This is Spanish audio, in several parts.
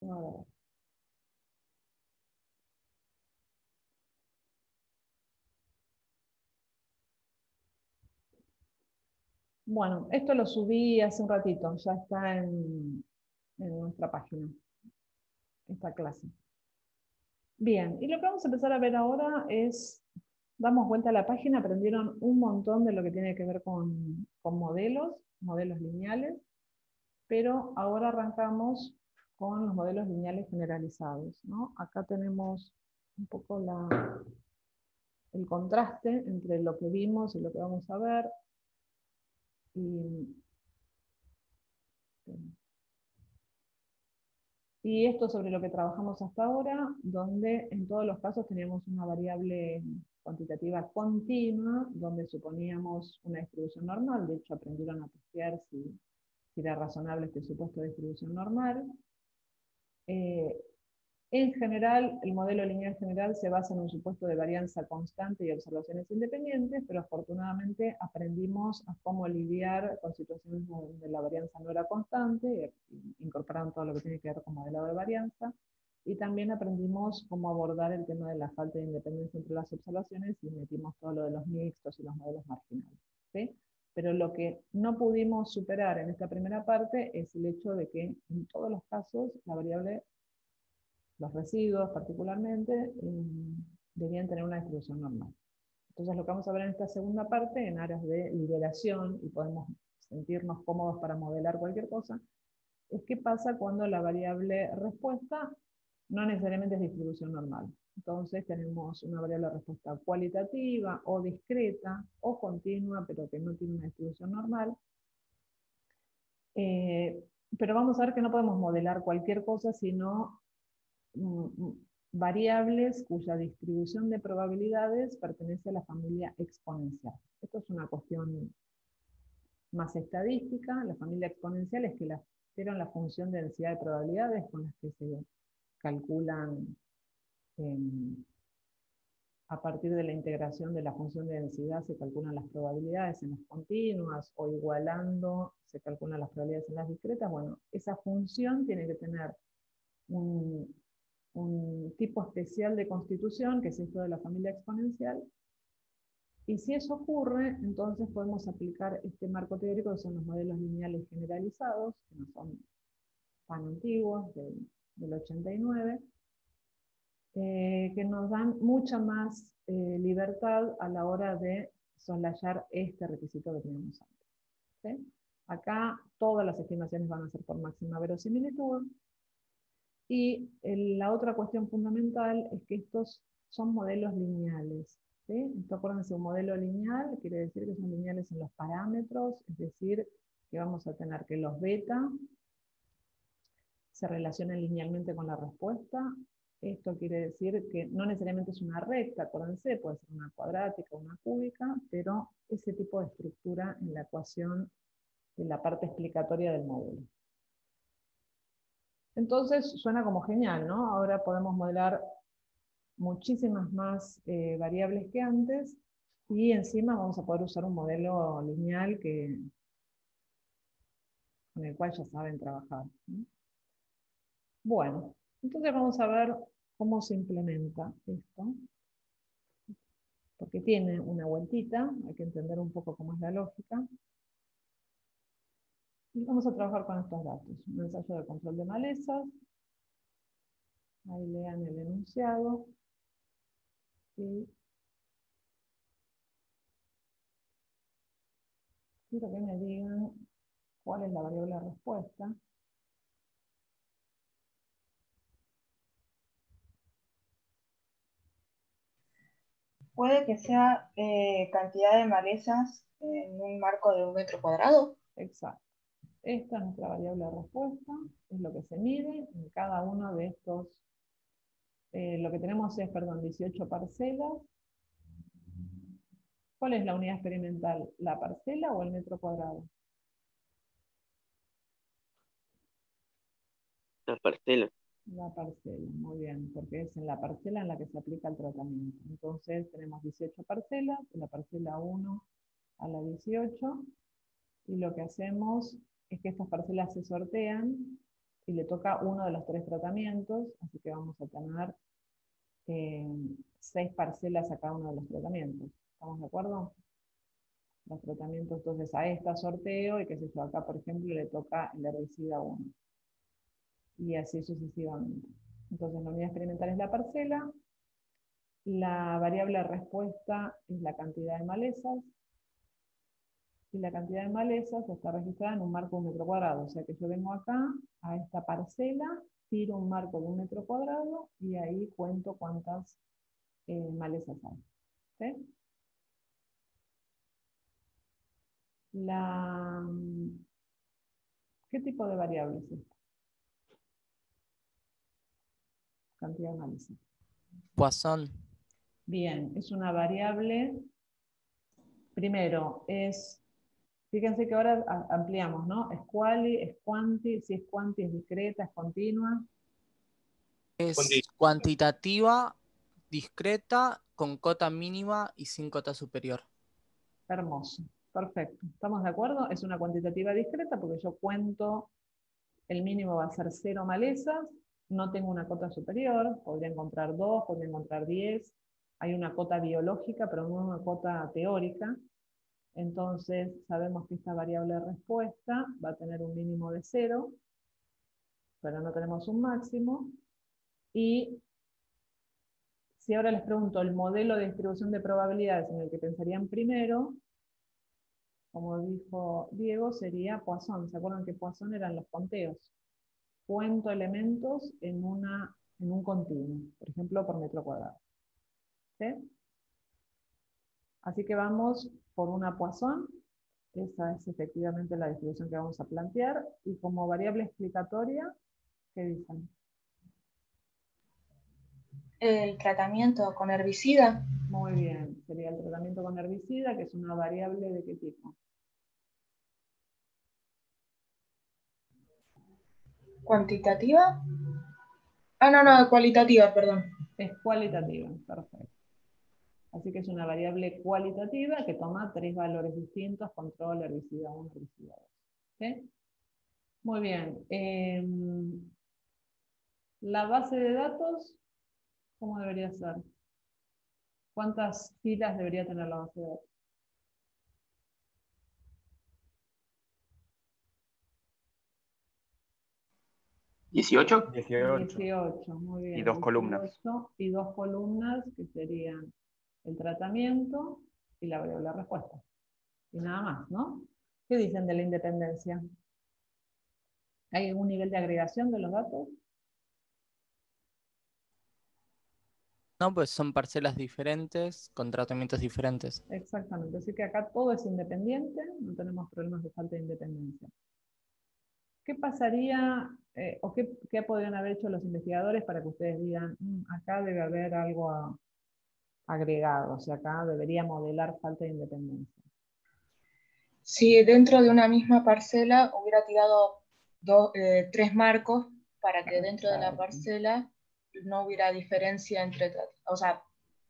A ver. Bueno, esto lo subí hace un ratito, ya está en nuestra página, esta clase. Bien, y lo que vamos a empezar a ver ahora es, damos vuelta a la página, aprendieron un montón de lo que tiene que ver con modelos lineales, pero ahora arrancamos con los modelos lineales generalizados, ¿no? Acá tenemos un poco el contraste entre lo que vimos y lo que vamos a ver. Y esto sobre lo que trabajamos hasta ahora, donde en todos los casos teníamos una variable cuantitativa continua, donde suponíamos una distribución normal. De hecho, aprendieron a testear si era razonable este supuesto de distribución normal. Eh, En general, el modelo lineal general se basa en un supuesto de varianza constante y observaciones independientes, pero afortunadamente aprendimos a cómo lidiar con situaciones donde la varianza no era constante, incorporaron todo lo que tiene que ver con modelado de varianza, y también aprendimos cómo abordar el tema de la falta de independencia entre las observaciones y metimos todo lo de los mixtos y los modelos marginales. ¿Sí? Pero lo que no pudimos superar en esta primera parte es el hecho de que en todos los casos la variable, los residuos particularmente, debían tener una distribución normal. Entonces lo que vamos a ver en esta segunda parte, en áreas de liberación, y podemos sentirnos cómodos para modelar cualquier cosa, es qué pasa cuando la variable respuesta no necesariamente es distribución normal. Entonces tenemos una variable de respuesta cualitativa o discreta o continua, pero que no tiene una distribución normal. Eh, pero vamos a ver que no podemos modelar cualquier cosa, sino variables cuya distribución de probabilidades pertenece a la familia exponencial. Esto es una cuestión más estadística. La familia exponencial es que era la función de densidad de probabilidades con las que se calculan a partir de la integración de la función de densidad, se calculan las probabilidades en las continuas, o igualando se calculan las probabilidades en las discretas. Bueno, esa función tiene que tener un tipo especial de constitución, que es esto de la familia exponencial, y si eso ocurre, entonces podemos aplicar este marco teórico, que son los modelos lineales generalizados, que no son tan antiguos, del 89, que nos dan mucha más libertad a la hora de soslayar este requisito que teníamos antes. ¿Sí? Acá todas las estimaciones van a ser por máxima verosimilitud, y la otra cuestión fundamental es que estos son modelos lineales. ¿Sí? Esto, acuérdense, un modelo lineal quiere decir que son lineales en los parámetros, es decir, que vamos a tener que los beta se relacionan linealmente con la respuesta. Esto quiere decir que no necesariamente es una recta, acuérdense, puede ser una cuadrática, una cúbica, pero ese tipo de estructura en la ecuación de la parte explicatoria del modelo. Entonces suena como genial, ¿no? Ahora podemos modelar muchísimas más variables que antes, y encima vamos a poder usar un modelo lineal con el cual ya saben trabajar, ¿no? Bueno, entonces vamos a ver cómo se implementa esto, porque tiene una vueltita, hay que entender un poco cómo es la lógica. Y vamos a trabajar con estos datos. Un ensayo de control de malezas. Ahí lean el enunciado. Y quiero que me digan cuál es la variable de respuesta. Puede que sea cantidad de malezas en un marco de 1 metro cuadrado. Exacto. Esta es nuestra variable de respuesta, es lo que se mide en cada uno de estos. Lo que tenemos es, perdón, 18 parcelas. ¿Cuál es la unidad experimental? ¿La parcela o el metro cuadrado? La parcela. La parcela, muy bien, porque es en la parcela en la que se aplica el tratamiento. Entonces tenemos 18 parcelas, de la parcela 1 a la 18, y lo que hacemos es que estas parcelas se sortean y le toca uno de los 3 tratamientos, así que vamos a tener 6 parcelas a cada uno de los tratamientos. ¿Estamos de acuerdo? Los tratamientos, entonces a esta sorteo, y qué sé yo, acá por ejemplo le toca el herbicida 1, y así sucesivamente. Entonces la unidad experimental es la parcela, la variable respuesta es la cantidad de malezas, y la cantidad de malezas está registrada en un marco de 1 metro cuadrado. O sea que yo vengo acá, a esta parcela, tiro un marco de 1 metro cuadrado, y ahí cuento cuántas malezas hay. ¿Sí? ¿Qué tipo de variable es esta? Cantidad de malezas. Poisson. Bien, es una variable. Primero, fíjense que ahora ampliamos, ¿no? Es quali, es quanti, si es quanti es discreta, es continua. Es cuantitativa, discreta, con cota mínima y sin cota superior. Hermoso, perfecto. ¿Estamos de acuerdo? Es una cuantitativa discreta porque yo cuento, el mínimo va a ser 0 malezas, no tengo una cota superior, podría encontrar 2, podría encontrar 10, hay una cota biológica, pero no una cota teórica. Entonces sabemos que esta variable de respuesta va a tener un mínimo de 0, pero no tenemos un máximo. Y si ahora les pregunto el modelo de distribución de probabilidades en el que pensarían primero, como dijo Diego, sería Poisson. ¿Se acuerdan que Poisson eran los conteos? Cuento elementos en un continuo, por ejemplo, por metro cuadrado. ¿Sí? Así que vamos por una Poisson. Esa es efectivamente la distribución que vamos a plantear. Y como variable explicatoria, ¿qué dicen? El tratamiento con herbicida. Muy bien, sería el tratamiento con herbicida, que es una variable ¿de qué tipo? ¿Cuantitativa? No, cualitativa, perdón. Es cualitativa, perfecto. Así que es una variable cualitativa que toma 3 valores distintos: control, herbicida 1, herbicida 2. ¿Sí? Muy bien. La base de datos, ¿cómo debería ser? ¿Cuántas filas debería tener la base de datos? 18. 18, muy bien. Y 2 columnas. 18, y 2 columnas que serían el tratamiento y la variable de respuesta. Y nada más, ¿no? ¿Qué dicen de la independencia? ¿Hay algún nivel de agregación de los datos? No, pues son parcelas diferentes con tratamientos diferentes. Exactamente. Así que acá todo es independiente, no tenemos problemas de falta de independencia. ¿Qué pasaría o qué podrían haber hecho los investigadores para que ustedes digan, acá debe haber algo agregado, o sea, acá debería modelar falta de independencia? Si dentro de una misma parcela hubiera tirado 3 marcos para que dentro de la parcela no hubiera diferencia o sea,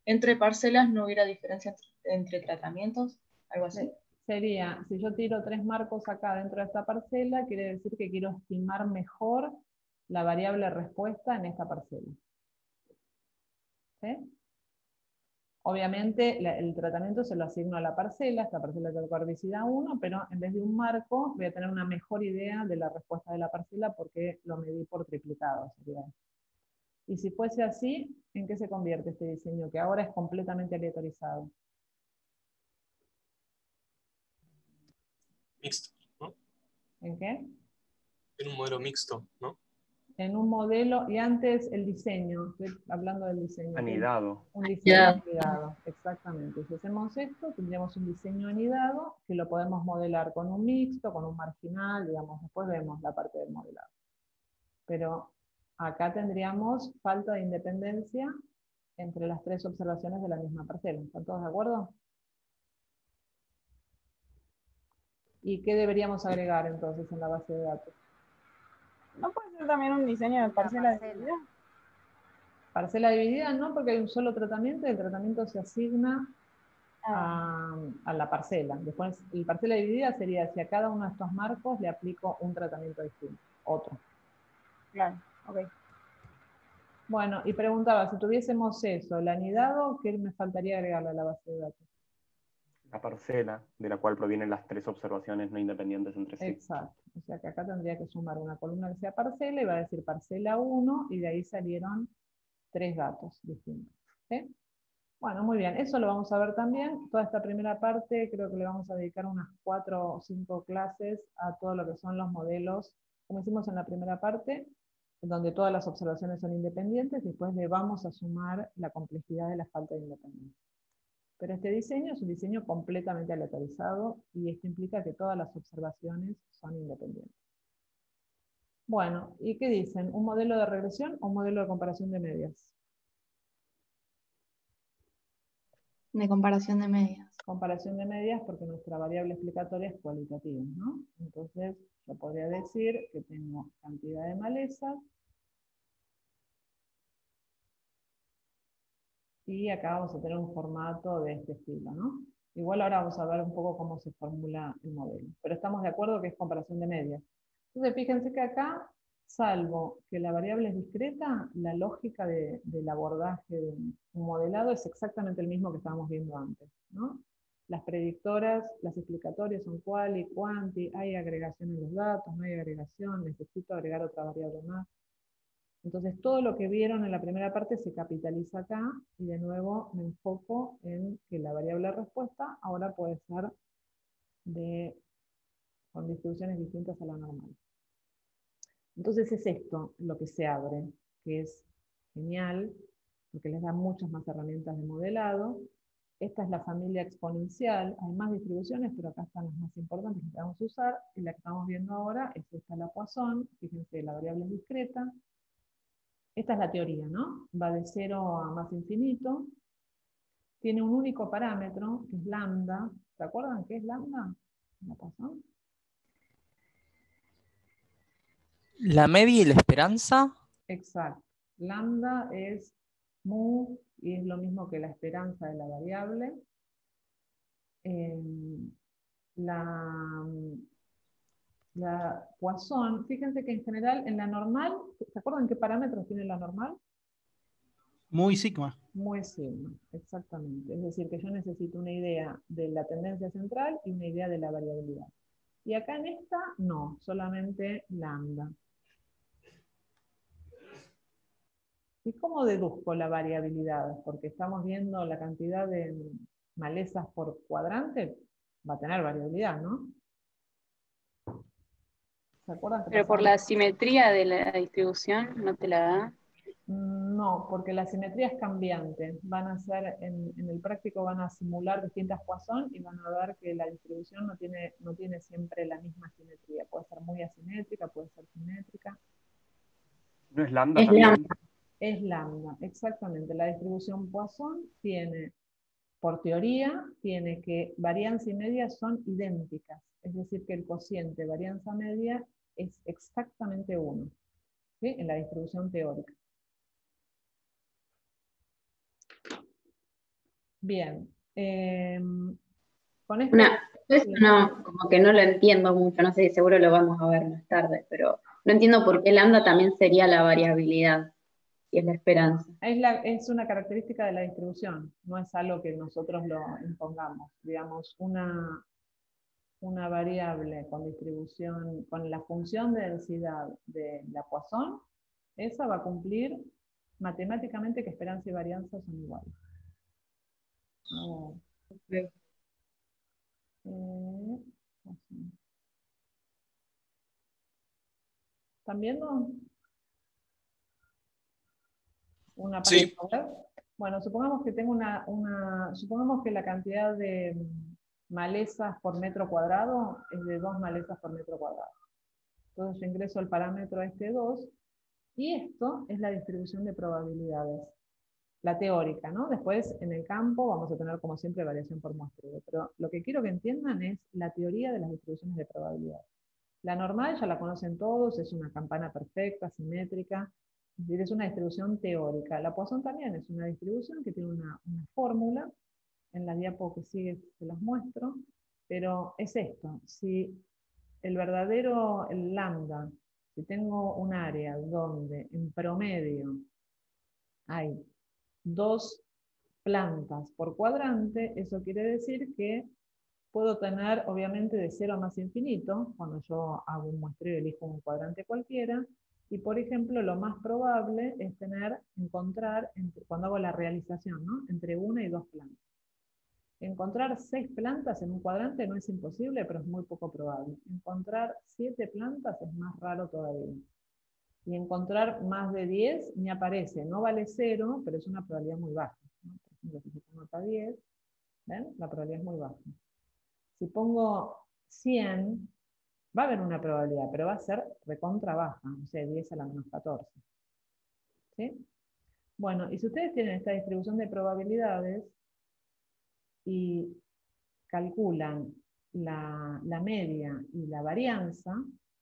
entre parcelas no hubiera diferencia entre tratamientos, algo así. Sería, si yo tiro 3 marcos acá dentro de esta parcela, quiere decir que quiero estimar mejor la variable respuesta en esta parcela. ¿Sí? Obviamente el tratamiento se lo asigno a la parcela, esta parcela es del herbicida 1, pero en vez de un marco voy a tener una mejor idea de la respuesta de la parcela porque lo medí por triplicado. Sería. Y si fuese así, ¿en qué se convierte este diseño? Que ahora es completamente aleatorizado. Mixto, ¿no? ¿En qué? En un modelo mixto, ¿no? En un modelo, y antes el diseño, estoy hablando del diseño. Anidado. Un diseño anidado, exactamente. Si hacemos esto, tendríamos un diseño anidado que lo podemos modelar con un mixto, con un marginal, digamos, después vemos la parte del modelado. Pero acá tendríamos falta de independencia entre las 3 observaciones de la misma parcela. ¿Están todos de acuerdo? ¿Y qué deberíamos agregar entonces en la base de datos? ¿No puede ser también un diseño de parcela dividida? Parcela dividida no, porque hay un solo tratamiento y el tratamiento se asigna a la parcela. Después, la parcela dividida sería si a cada uno de estos marcos le aplico un tratamiento distinto, otro. Claro, ok. Bueno, y preguntaba, si tuviésemos eso, el anidado, ¿qué me faltaría agregarle a la base de datos? La parcela de la cual provienen las 3 observaciones no independientes entre sí. Exacto. O sea que acá tendría que sumar una columna que sea parcela y va a decir parcela 1 y de ahí salieron 3 datos distintos. ¿Sí? Bueno, muy bien. Eso lo vamos a ver también. Toda esta primera parte creo que le vamos a dedicar unas 4 o 5 clases a todo lo que son los modelos, como hicimos en la primera parte, donde todas las observaciones son independientes. Después le vamos a sumar la complejidad de la falta de independencia. Pero este diseño es un diseño completamente aleatorizado y esto implica que todas las observaciones son independientes. Bueno, ¿y qué dicen? ¿Un modelo de regresión o un modelo de comparación de medias? De comparación de medias. Comparación de medias porque nuestra variable explicatoria es cualitativa, ¿no? Entonces yo podría decir que tengo cantidad de malezas y acá vamos a tener un formato de este estilo, ¿no? Igual ahora vamos a ver un poco cómo se formula el modelo, pero estamos de acuerdo que es comparación de medias. Entonces fíjense que acá, salvo que la variable es discreta, la lógica del abordaje de un modelado es exactamente el mismo que estábamos viendo antes, ¿no? Las predictoras, las explicatorias son quali, quanti, hay agregación en los datos, no hay agregación, necesito agregar otra variable más. Entonces todo lo que vieron en la primera parte se capitaliza acá y de nuevo me enfoco en que la variable respuesta ahora puede ser con distribuciones distintas a la normal. Entonces es esto lo que se abre, que es genial, porque les da muchas más herramientas de modelado. Esta es la familia exponencial, hay más distribuciones, pero acá están las más importantes que vamos a usar, y la que estamos viendo ahora es esta, la Poisson. Fíjense, la variable es discreta. Esta es la teoría, ¿no? Va de 0 a más infinito. Tiene un único parámetro, que es lambda. ¿Se acuerdan qué es lambda? ¿La Poisson? La media y la esperanza. Exacto. Lambda es mu y es lo mismo que la esperanza de la variable. La Poisson, fíjense que en general en la normal, ¿se acuerdan qué parámetros tiene la normal? Muy sigma. Muy sigma, exactamente. Es decir, que yo necesito una idea de la tendencia central y una idea de la variabilidad. Y acá en esta, no, solamente lambda. ¿Y cómo deduzco la variabilidad? Porque estamos viendo la cantidad de malezas por cuadrante, va a tener variabilidad, ¿no? ¿Se acuerdan? Pero por la simetría de la distribución no te la da. No, porque la simetría es cambiante. Van a ser, en el práctico van a simular distintas Poisson y van a ver que la distribución no tiene siempre la misma simetría. Puede ser muy asimétrica, puede ser simétrica. ¿No es lambda también? Es lambda, exactamente. La distribución Poisson tiene, por teoría, tiene que varianza y media son idénticas. Es decir, que el cociente varianza media es exactamente 1, ¿sí? En la distribución teórica. Bien. Con esto... Esto no, como que no lo entiendo mucho, no sé si seguro lo vamos a ver más tarde, pero no entiendo por qué lambda también sería la variabilidad, y es la esperanza. Es una característica de la distribución, no es algo que nosotros lo impongamos. Digamos, una variable con distribución, con la función de densidad de la Poisson, esa va a cumplir matemáticamente que esperanza y varianza son iguales. ¿Están viendo? Una página web. Bueno, supongamos que tengo supongamos que la cantidad de malezas por metro cuadrado es de 2 malezas por metro cuadrado. Entonces yo ingreso el parámetro este 2, y esto es la distribución de probabilidades. La teórica, ¿no? Después en el campo vamos a tener como siempre variación por muestreo, pero lo que quiero que entiendan es la teoría de las distribuciones de probabilidad. La normal ya la conocen todos, es una campana perfecta, simétrica, es decir, es una distribución teórica. La Poisson también es una distribución que tiene una fórmula, en la diapo que sigue se las muestro, pero es esto, si el lambda Si tengo un área donde en promedio hay 2 plantas por cuadrante, eso quiere decir que puedo tener, obviamente, de 0 a más infinito, cuando yo hago un muestreo y elijo un cuadrante cualquiera, y por ejemplo, lo más probable es encontrar, cuando hago la realización, ¿no?, entre 1 y 2 plantas. Encontrar 6 plantas en un cuadrante no es imposible, pero es muy poco probable. Encontrar 7 plantas es más raro todavía. Y encontrar más de 10 ni aparece. No vale 0, pero es una probabilidad muy baja, ¿no? Por ejemplo, si yo pongo acá 10, ¿ven? La probabilidad es muy baja. Si pongo 100, va a haber una probabilidad, pero va a ser recontra baja, o sea, 10 a la menos 14. ¿Sí? Bueno, y si ustedes tienen esta distribución de probabilidades y calculan la media y la varianza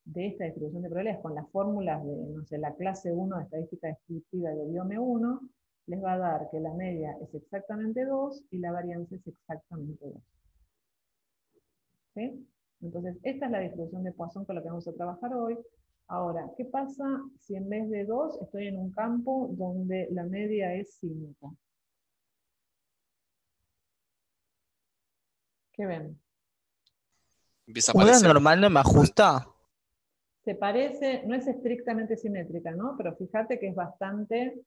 de esta distribución de probabilidades con las fórmulas de, no sé, la clase 1 de estadística descriptiva de biome 1, les va a dar que la media es exactamente 2 y la varianza es exactamente 2. ¿Sí? Entonces, esta es la distribución de Poisson con la que vamos a trabajar hoy. Ahora, ¿qué pasa si en vez de 2 estoy en un campo donde la media es 5? ¿Qué ven? Empieza a ¿Una aparecer. normal no me ajusta? Se parece, no es estrictamente simétrica, ¿no? Pero fíjate que es bastante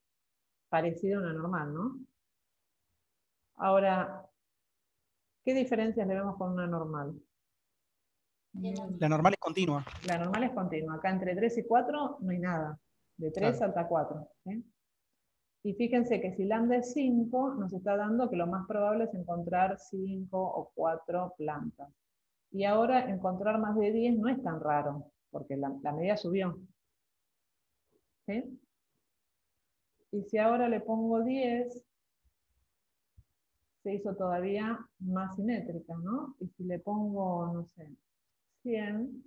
parecido a una normal, ¿no? Ahora, ¿qué diferencias le vemos con una normal? La normal es continua. La normal es continua. Acá entre 3 y 4 no hay nada. De 3 Claro. hasta 4. ¿Sí? Y fíjense que si lambda es 5, nos está dando que lo más probable es encontrar 5 o 4 plantas. Y ahora encontrar más de 10 no es tan raro, porque la media subió. ¿Sí? Y si ahora le pongo 10, se hizo todavía más simétrica, ¿no? Y si le pongo, no sé, 100,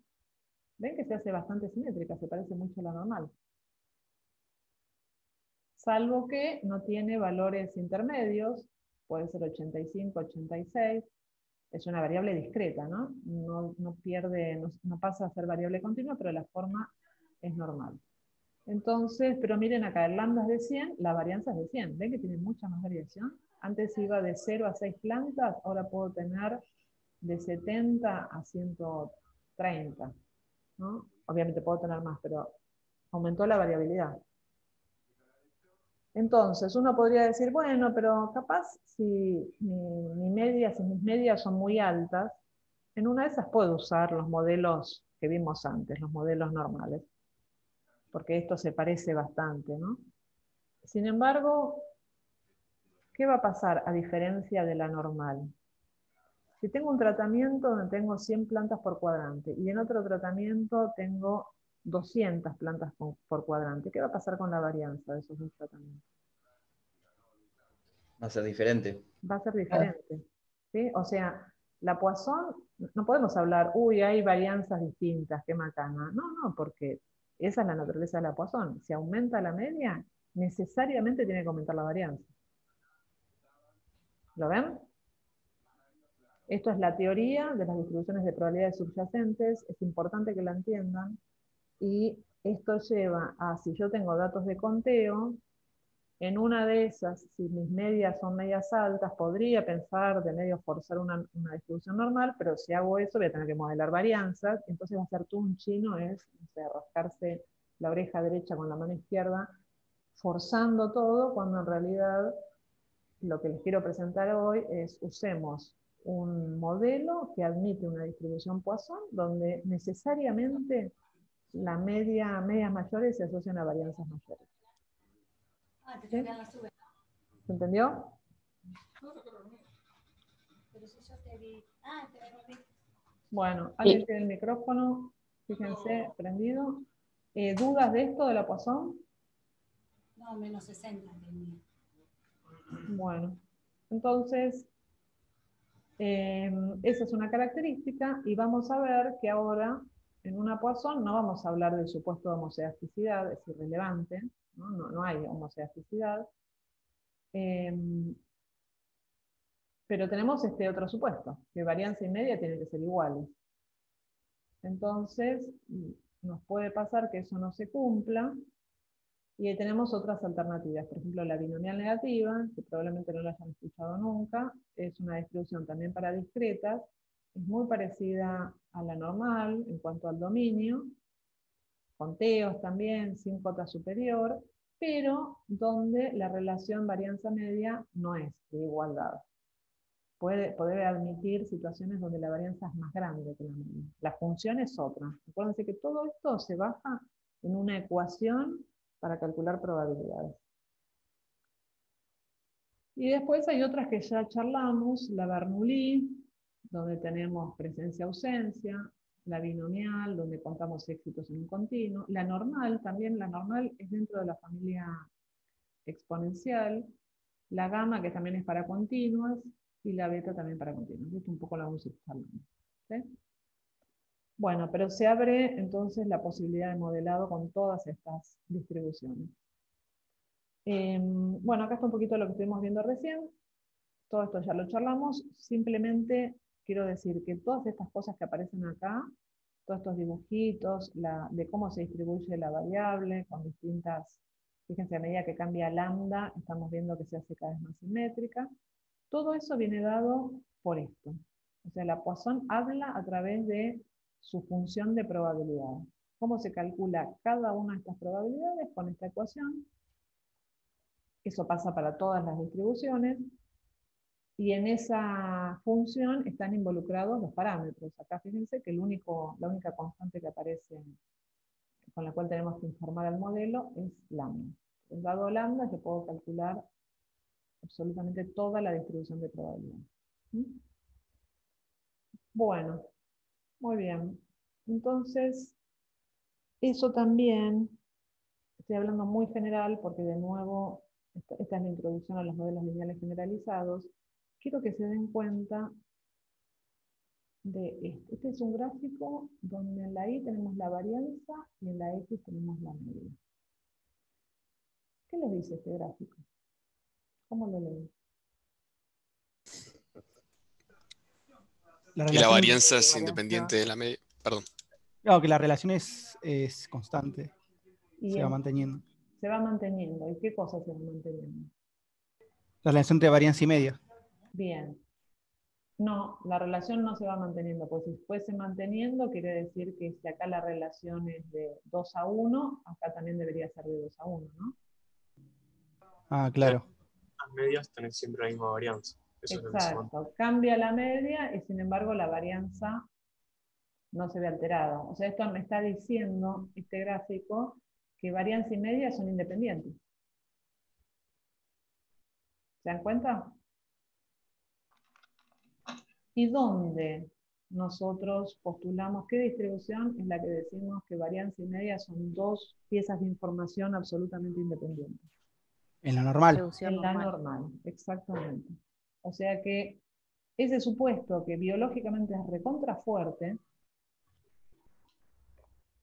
ven que se hace bastante simétrica, se parece mucho a la normal. Salvo que no tiene valores intermedios, puede ser 85, 86, es una variable discreta, ¿no? No pierde, no pasa a ser variable continua, pero la forma es normal. Entonces, pero miren acá, el lambda es de 100, la varianza es de 100. ¿Ven que tiene mucha más variación? Antes iba de 0 a 6 plantas, ahora puedo tener de 70 a 130, ¿no? Obviamente puedo tener más, pero aumentó la variabilidad. Entonces, uno podría decir, bueno, pero capaz si mis medias son muy altas, en una de esas puedo usar los modelos que vimos antes, los modelos normales, porque esto se parece bastante, ¿no? Sin embargo, ¿qué va a pasar a diferencia de la normal? Si tengo un tratamiento donde tengo 100 plantas por cuadrante y en otro tratamiento tengo 200 plantas por cuadrante, ¿qué va a pasar con la varianza de esos dos tratamientos? Va a ser diferente. Va a ser diferente. ¿Sí? O sea, la Poisson, no podemos hablar, uy, hay varianzas distintas, qué macana. No, porque esa es la naturaleza de la Poisson. Si aumenta la media, necesariamente tiene que aumentar la varianza. ¿Lo ven? Esto es la teoría de las distribuciones de probabilidades subyacentes, es importante que la entiendan, y esto lleva a, si yo tengo datos de conteo, en una de esas, si mis medias son medias altas, podría pensar de medio forzar una distribución normal, pero si hago eso voy a tener que modelar varianzas, entonces va a ser todo un chino, es, no sé, rascarse la oreja derecha con la mano izquierda, forzando todo, cuando en realidad lo que les quiero presentar hoy es usemos un modelo que admite una distribución Poisson, donde necesariamente la medias mayores se asocian a varianzas mayores. ¿Sí? ¿Se entendió? Bueno, alguien tiene el micrófono, fíjense, prendido. ¿Dudas de esto de la Poisson? No, menos 60. Bueno, entonces, esa es una característica y vamos a ver que ahora en una Poisson no vamos a hablar del supuesto de homocedasticidad, es irrelevante, no hay homocedasticidad. Pero tenemos este otro supuesto, que varianza y media tienen que ser iguales. Entonces, nos puede pasar que eso no se cumpla, y ahí tenemos otras alternativas. Por ejemplo, la binomial negativa, que probablemente no la hayan escuchado nunca, es una distribución también para discretas, es muy parecida a la normal en cuanto al dominio, con teos también, sin cota superior, pero donde la relación varianza media no es de igualdad. Puede admitir situaciones donde la varianza es más grande que la media. La función es otra. Acuérdense que todo esto se basa en una ecuación para calcular probabilidades. Y después hay otras que ya charlamos, la Bernoulli, donde tenemos presencia-ausencia, la binomial, donde contamos éxitos en un continuo, la normal, también la normal es dentro de la familia exponencial, la gamma, que también es para continuas, y la beta también para continuas. Esto un poco la vamos a ir charlando. ¿Sí? Bueno, pero se abre entonces la posibilidad de modelado con todas estas distribuciones. Bueno, acá está un poquito lo que estuvimos viendo recién. Todo esto ya lo charlamos. Simplemente quiero decir que todas estas cosas que aparecen acá, todos estos dibujitos, de cómo se distribuye la variable con distintas, fíjense, a medida que cambia lambda, estamos viendo que se hace cada vez más simétrica. Todo eso viene dado por esto. O sea, la Poisson habla a través de su función de probabilidad. ¿Cómo se calcula cada una de estas probabilidades con esta ecuación? Eso pasa para todas las distribuciones. Y en esa función están involucrados los parámetros. Acá fíjense que la única constante que aparece con la cual tenemos que informar al modelo es lambda. Dado lambda, yo puedo calcular absolutamente toda la distribución de probabilidad. Bueno, muy bien. Entonces, eso también, estoy hablando muy general porque de nuevo, esta es la introducción a los modelos lineales generalizados. Quiero que se den cuenta de esto. Este es un gráfico donde en la Y tenemos la varianza y en la X tenemos la media. ¿Qué les dice este gráfico? ¿Cómo lo leen? Que la varianza es independiente de la media. Perdón. Claro, que la relación es constante. Se va Y manteniendo. se va manteniendo. ¿Y qué cosas se van manteniendo? La relación entre varianza y media. Bien. No, la relación no se va manteniendo, pues si fuese manteniendo, quiere decir que si acá la relación es de 2 a 1, acá también debería ser de 2 a 1, ¿no? Ah, claro. Las medias tienen siempre la misma varianza. Eso exacto, cambia la media y sin embargo la varianza no se ve alterada. O sea, esto me está diciendo, este gráfico, que varianza y media son independientes. ¿Se dan cuenta? ¿Y dónde nosotros postulamos qué distribución es la que decimos que varianza y media son dos piezas de información absolutamente independientes? En la normal. En la normal, exactamente. O sea que ese supuesto que biológicamente es recontrafuerte,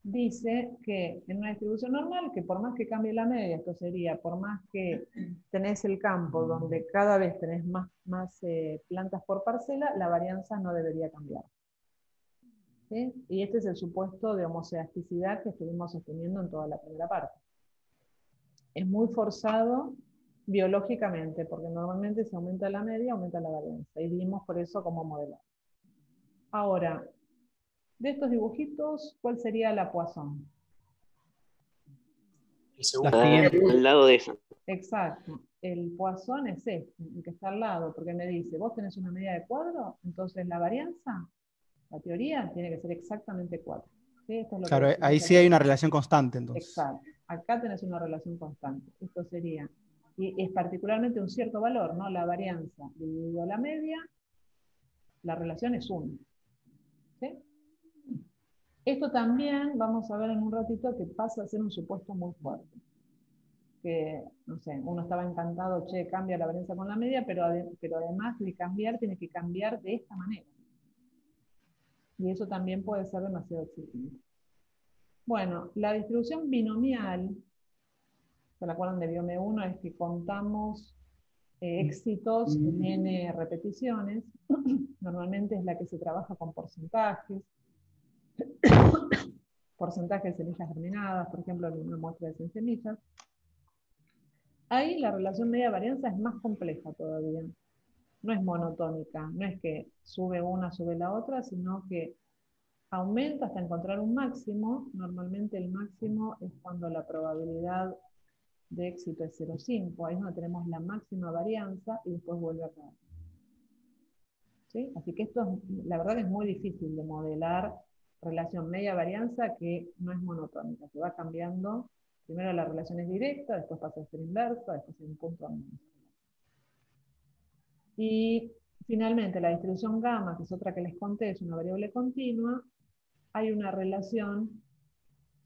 dice que en una distribución normal, que por más que cambie la media, esto sería, por más que tenés el campo donde cada vez tenés más plantas por parcela, la varianza no debería cambiar. ¿Sí? Y este es el supuesto de homocedasticidad que estuvimos sosteniendo en toda la primera parte. Es muy forzado biológicamente, porque normalmente si aumenta la media, aumenta la varianza, y vimos por eso como modelar. Ahora, de estos dibujitos, ¿cuál sería la Poisson? El segundo. Al lado de esa. Exacto. El Poisson es este, el que está al lado, porque me dice, vos tenés una medida de cuadro, entonces la varianza, la teoría, tiene que ser exactamente 4. ¿Sí? Esto es lo Claro, que ahí sí hay una relación constante, entonces. exacto. Acá tenés una relación constante. Esto sería, y es particularmente un cierto valor, ¿no? La varianza dividido a la media, la relación es 1. ¿Sí? Esto también vamos a ver en un ratito que pasa a ser un supuesto muy fuerte. Que, no sé, uno estaba encantado, che, cambia la varianza con la media, pero además de cambiar, tiene que cambiar de esta manera. Y eso también puede ser demasiado exigente. Bueno, la distribución binomial, ¿se acuerdan de biome 1? Es que contamos éxitos en n repeticiones. Normalmente es la que se trabaja con porcentajes. porcentaje de semillas germinadas, por ejemplo, en una muestra de 100 semillas. Ahí la relación media-varianza es más compleja todavía. No es monotónica, no es que sube una, sube la otra, sino que aumenta hasta encontrar un máximo. Normalmente el máximo es cuando la probabilidad de éxito es 0,5. Ahí es donde tenemos la máxima varianza y después vuelve a caer. ¿Sí? Así que esto es, la verdad que es muy difícil de modelar relación media-varianza que no es monotónica, que va cambiando. Primero la relación es directa, después pasa a ser inversa, después hay un punto a menos. Y finalmente la distribución gamma, que es otra que les conté, es una variable continua. Hay una relación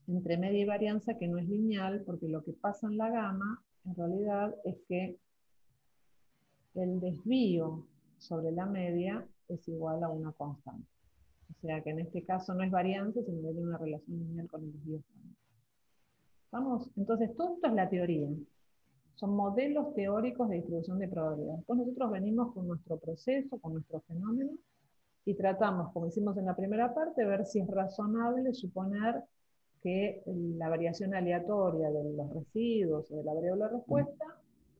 entre media y varianza que no es lineal, porque lo que pasa en la gamma, en realidad, es que el desvío sobre la media es igual a una constante. O sea que en este caso no es varianza, sino que tiene una relación lineal con el desvío. ¿Vamos? Entonces, todo esto es la teoría. Son modelos teóricos de distribución de probabilidad. Después nosotros venimos con nuestro proceso, con nuestro fenómeno, y tratamos, como hicimos en la primera parte, ver si es razonable suponer que la variación aleatoria de los residuos o de la variable de respuesta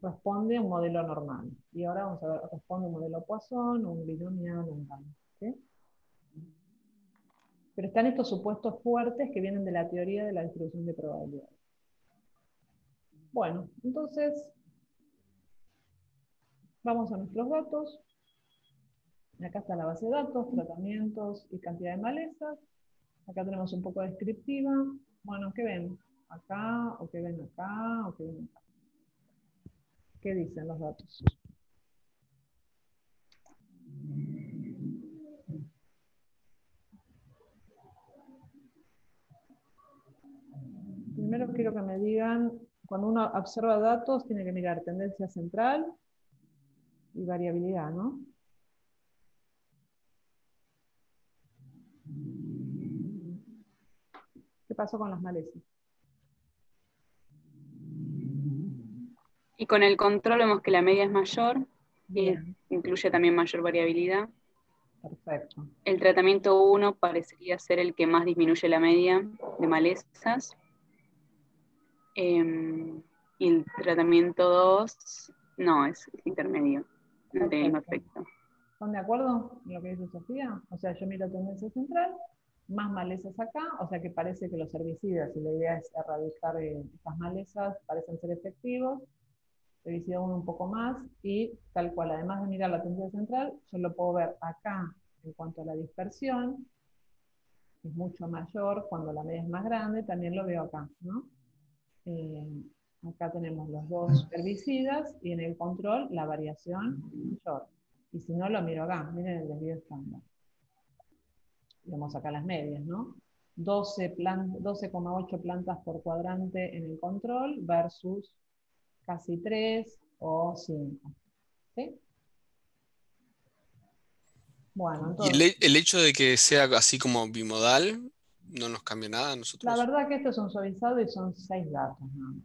responde a un modelo normal. Y ahora vamos a ver, responde a un modelo Poisson, un binomial, un gamma. ¿Sí? Pero están estos supuestos fuertes que vienen de la teoría de la distribución de probabilidades. Bueno, entonces, vamos a nuestros datos. Acá está la base de datos, tratamientos y cantidad de malezas. Acá tenemos un poco descriptiva. Bueno, ¿qué ven? Acá, o qué ven acá, o qué ven acá. ¿Qué dicen los datos? Primero quiero que me digan, cuando uno observa datos, tiene que mirar tendencia central y variabilidad, ¿no? ¿Qué pasó con las malezas? Y con el control vemos que la media es mayor, Bien. incluye también mayor variabilidad. Perfecto. El tratamiento 1 parecería ser el que más disminuye la media de malezas. Y el tratamiento 2, no, es intermedio, no tiene el mismo efecto. ¿Están de acuerdo en lo que dice Sofía? O sea, yo miro tendencia central, más malezas acá, o sea que parece que los herbicidas, y la idea es erradicar estas malezas, parecen ser efectivos. Herbicida 1 un poco más, y tal cual, además de mirar la tendencia central, yo lo puedo ver acá en cuanto a la dispersión, es mucho mayor cuando la media es más grande, también lo veo acá, ¿no? Acá tenemos los dos herbicidas, y en el control la variación es mayor. Y si no, lo miro acá, miren el desvío estándar. Vemos acá las medias, ¿no? 12,8 plantas por cuadrante en el control versus casi 3 o 5. ¿Sí? Bueno, ¿Y entonces, el hecho de que sea así como bimodal no nos cambia nada a la nosotros? verdad que esto es un suavizado y son 6 datos, ¿no?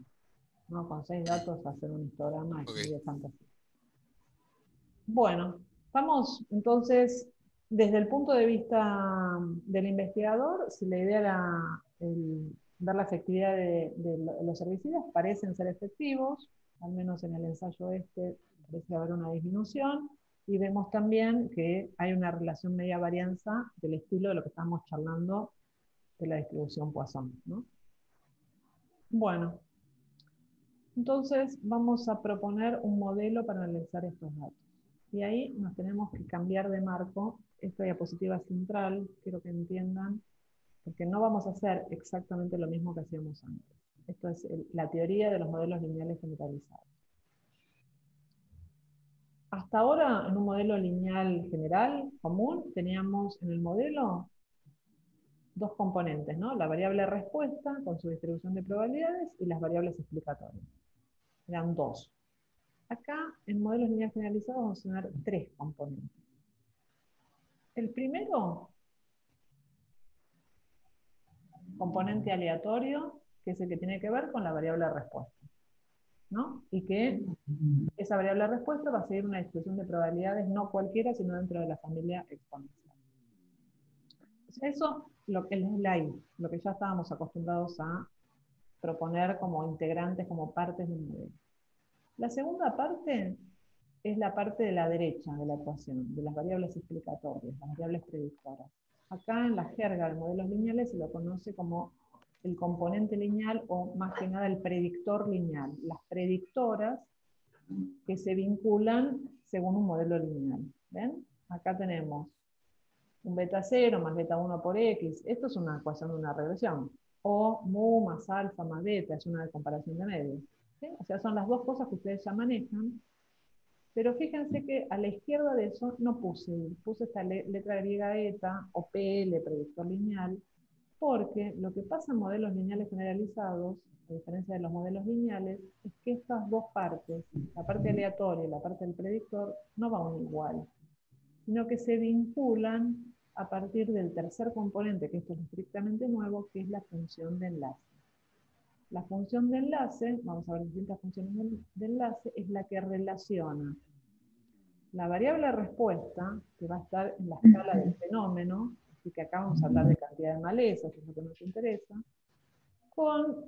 ¿No? Con 6 datos hacer un histograma Ok. y de fantasía. Bueno, estamos entonces, desde el punto de vista del investigador, si la idea era ver la efectividad de los herbicidas, parecen ser efectivos, al menos en el ensayo este parece haber una disminución, y vemos también que hay una relación media varianza del estilo de lo que estamos charlando de la distribución Poisson, ¿no? Bueno, entonces vamos a proponer un modelo para analizar estos datos. Y ahí nos tenemos que cambiar de marco. Esta diapositiva central, quiero que entiendan, porque no vamos a hacer exactamente lo mismo que hacíamos antes. Esto es la teoría de los modelos lineales generalizados. Hasta ahora, en un modelo lineal general, común, teníamos en el modelo dos componentes, ¿no? La variable respuesta con su distribución de probabilidades y las variables explicatorias. Eran dos. Acá, en modelos lineales generalizados, vamos a tener tres componentes. El primero, componente aleatorio, que es el que tiene que ver con la variable de respuesta, ¿no? Y que esa variable de respuesta va a seguir una distribución de probabilidades no cualquiera, sino dentro de la familia exponencial. Eso lo que es la I, lo que ya estábamos acostumbrados a proponer como integrantes, como partes del modelo. La segunda parte es la parte de la derecha de la ecuación, de las variables explicatorias, las variables predictoras. Acá en la jerga de modelos lineales se lo conoce como el componente lineal o más que nada el predictor lineal, las predictoras que se vinculan según un modelo lineal. ¿Ven? Acá tenemos un beta 0 más beta 1 por x, esto es una ecuación de una regresión, o mu más alfa más beta, es una comparación de medios. ¿Sí? O sea, son las dos cosas que ustedes ya manejan, pero fíjense que a la izquierda de eso no puse esta letra griega eta o PL, predictor lineal, porque lo que pasa en modelos lineales generalizados, a diferencia de los modelos lineales, es que estas dos partes, la parte aleatoria y la parte del predictor, no van igual, sino que se vinculan a partir del tercer componente, que esto es estrictamente nuevo, que es la función de enlace. La función de enlace, vamos a ver distintas funciones de enlace, es la que relaciona la variable respuesta, que va a estar en la escala del fenómeno, así que acá vamos a hablar de cantidad de malezas, que es lo que nos interesa, con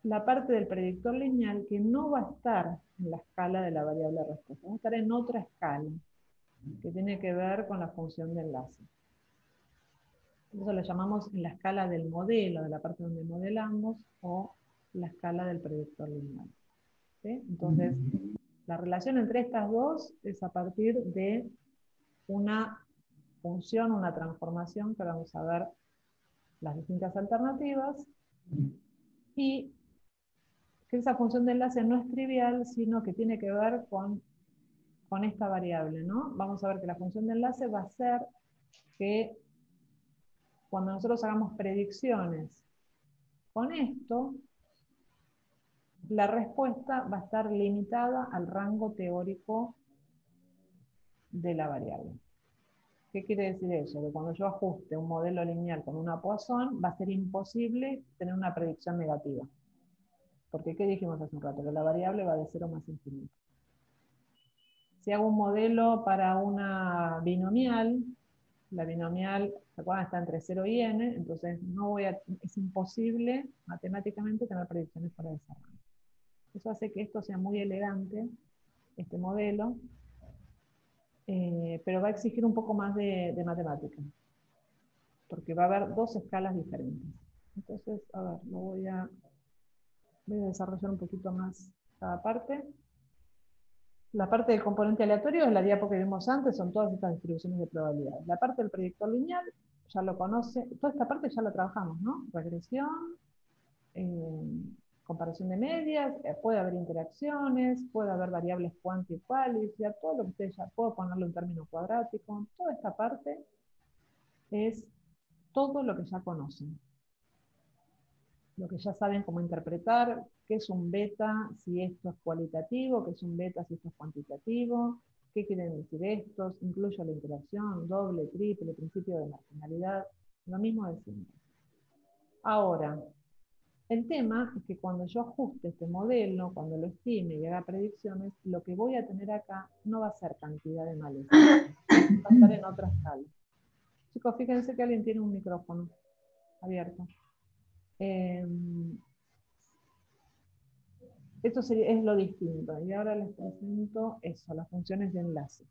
la parte del predictor lineal que no va a estar en la escala de la variable respuesta, va a estar en otra escala, que tiene que ver con la función de enlace. Eso lo llamamos en la escala del modelo, de la parte donde modelamos, o la escala del predictor lineal. ¿Sí? Entonces, la relación entre estas dos es a partir de una función, una transformación, que vamos a ver las distintas alternativas, y que esa función de enlace no es trivial, sino que tiene que ver con esta variable, ¿no? Vamos a ver que la función de enlace va a ser que cuando nosotros hagamos predicciones con esto, la respuesta va a estar limitada al rango teórico de la variable. ¿Qué quiere decir eso? Que cuando yo ajuste un modelo lineal con una Poisson, va a ser imposible tener una predicción negativa. Porque, ¿qué dijimos hace un rato? Que la variable va de 0 más infinito. Si hago un modelo para una binomial, la binomial, ¿se acuerdan? Está entre 0 y n, entonces es imposible matemáticamente tener predicciones para ese rango. Eso hace que esto sea muy elegante, este modelo, pero va a exigir un poco más de matemática, porque va a haber dos escalas diferentes. Entonces, a ver, voy a desarrollar un poquito más cada parte. La parte del componente aleatorio es la diapo que vimos antes, son todas estas distribuciones de probabilidades. La parte del predictor lineal, ya lo conoce, toda esta parte ya la trabajamos, ¿no? Regresión, comparación de medias, puede haber interacciones, puede haber variables cuanti y qualis, ya todo lo que ustedes ya puedo ponerle un término cuadrático, toda esta parte es todo lo que ya conocen. Lo que ya saben cómo interpretar, qué es un beta si esto es cualitativo, qué es un beta si esto es cuantitativo, qué quieren decir estos, incluyo la interacción, doble, triple, principio de marginalidad, lo mismo de siempre. Ahora, el tema es que cuando yo ajuste este modelo, cuando lo estime y haga predicciones, lo que voy a tener acá no va a ser cantidad de malezas, va a estar en otra escala. Chicos, fíjense que alguien tiene un micrófono abierto. Esto es lo distinto. Y ahora les presento eso, las funciones de enlace.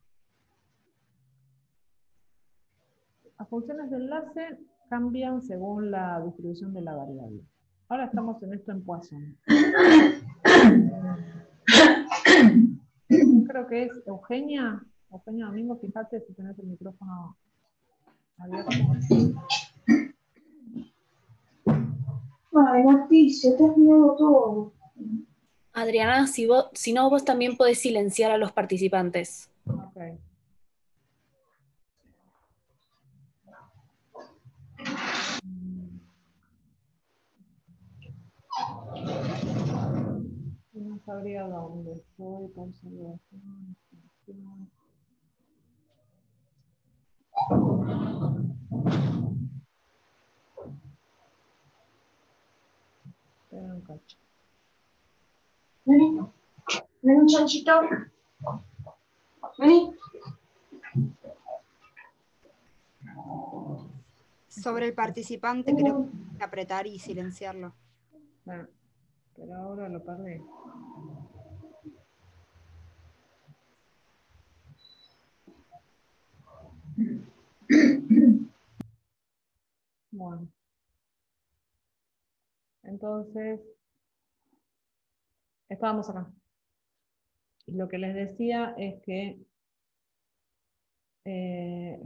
Las funciones de enlace cambian según la distribución de la variable. Ahora estamos en esto en Poisson. Creo que es Eugenia. Eugenia Domingo, fíjate si tenés el micrófono abierto. Ay, Patricia, te has mirado todo. Adriana, si no, vos también podés silenciar a los participantes. Okay. No sabría dónde estoy, conservación, extensión. Espera un cacho. Vení, ven chanchito. Vení. Sobre el participante creo que apretar y silenciarlo. Ah, pero ahora lo perdí. Bueno. Entonces, estábamos acá. Y lo que les decía es que,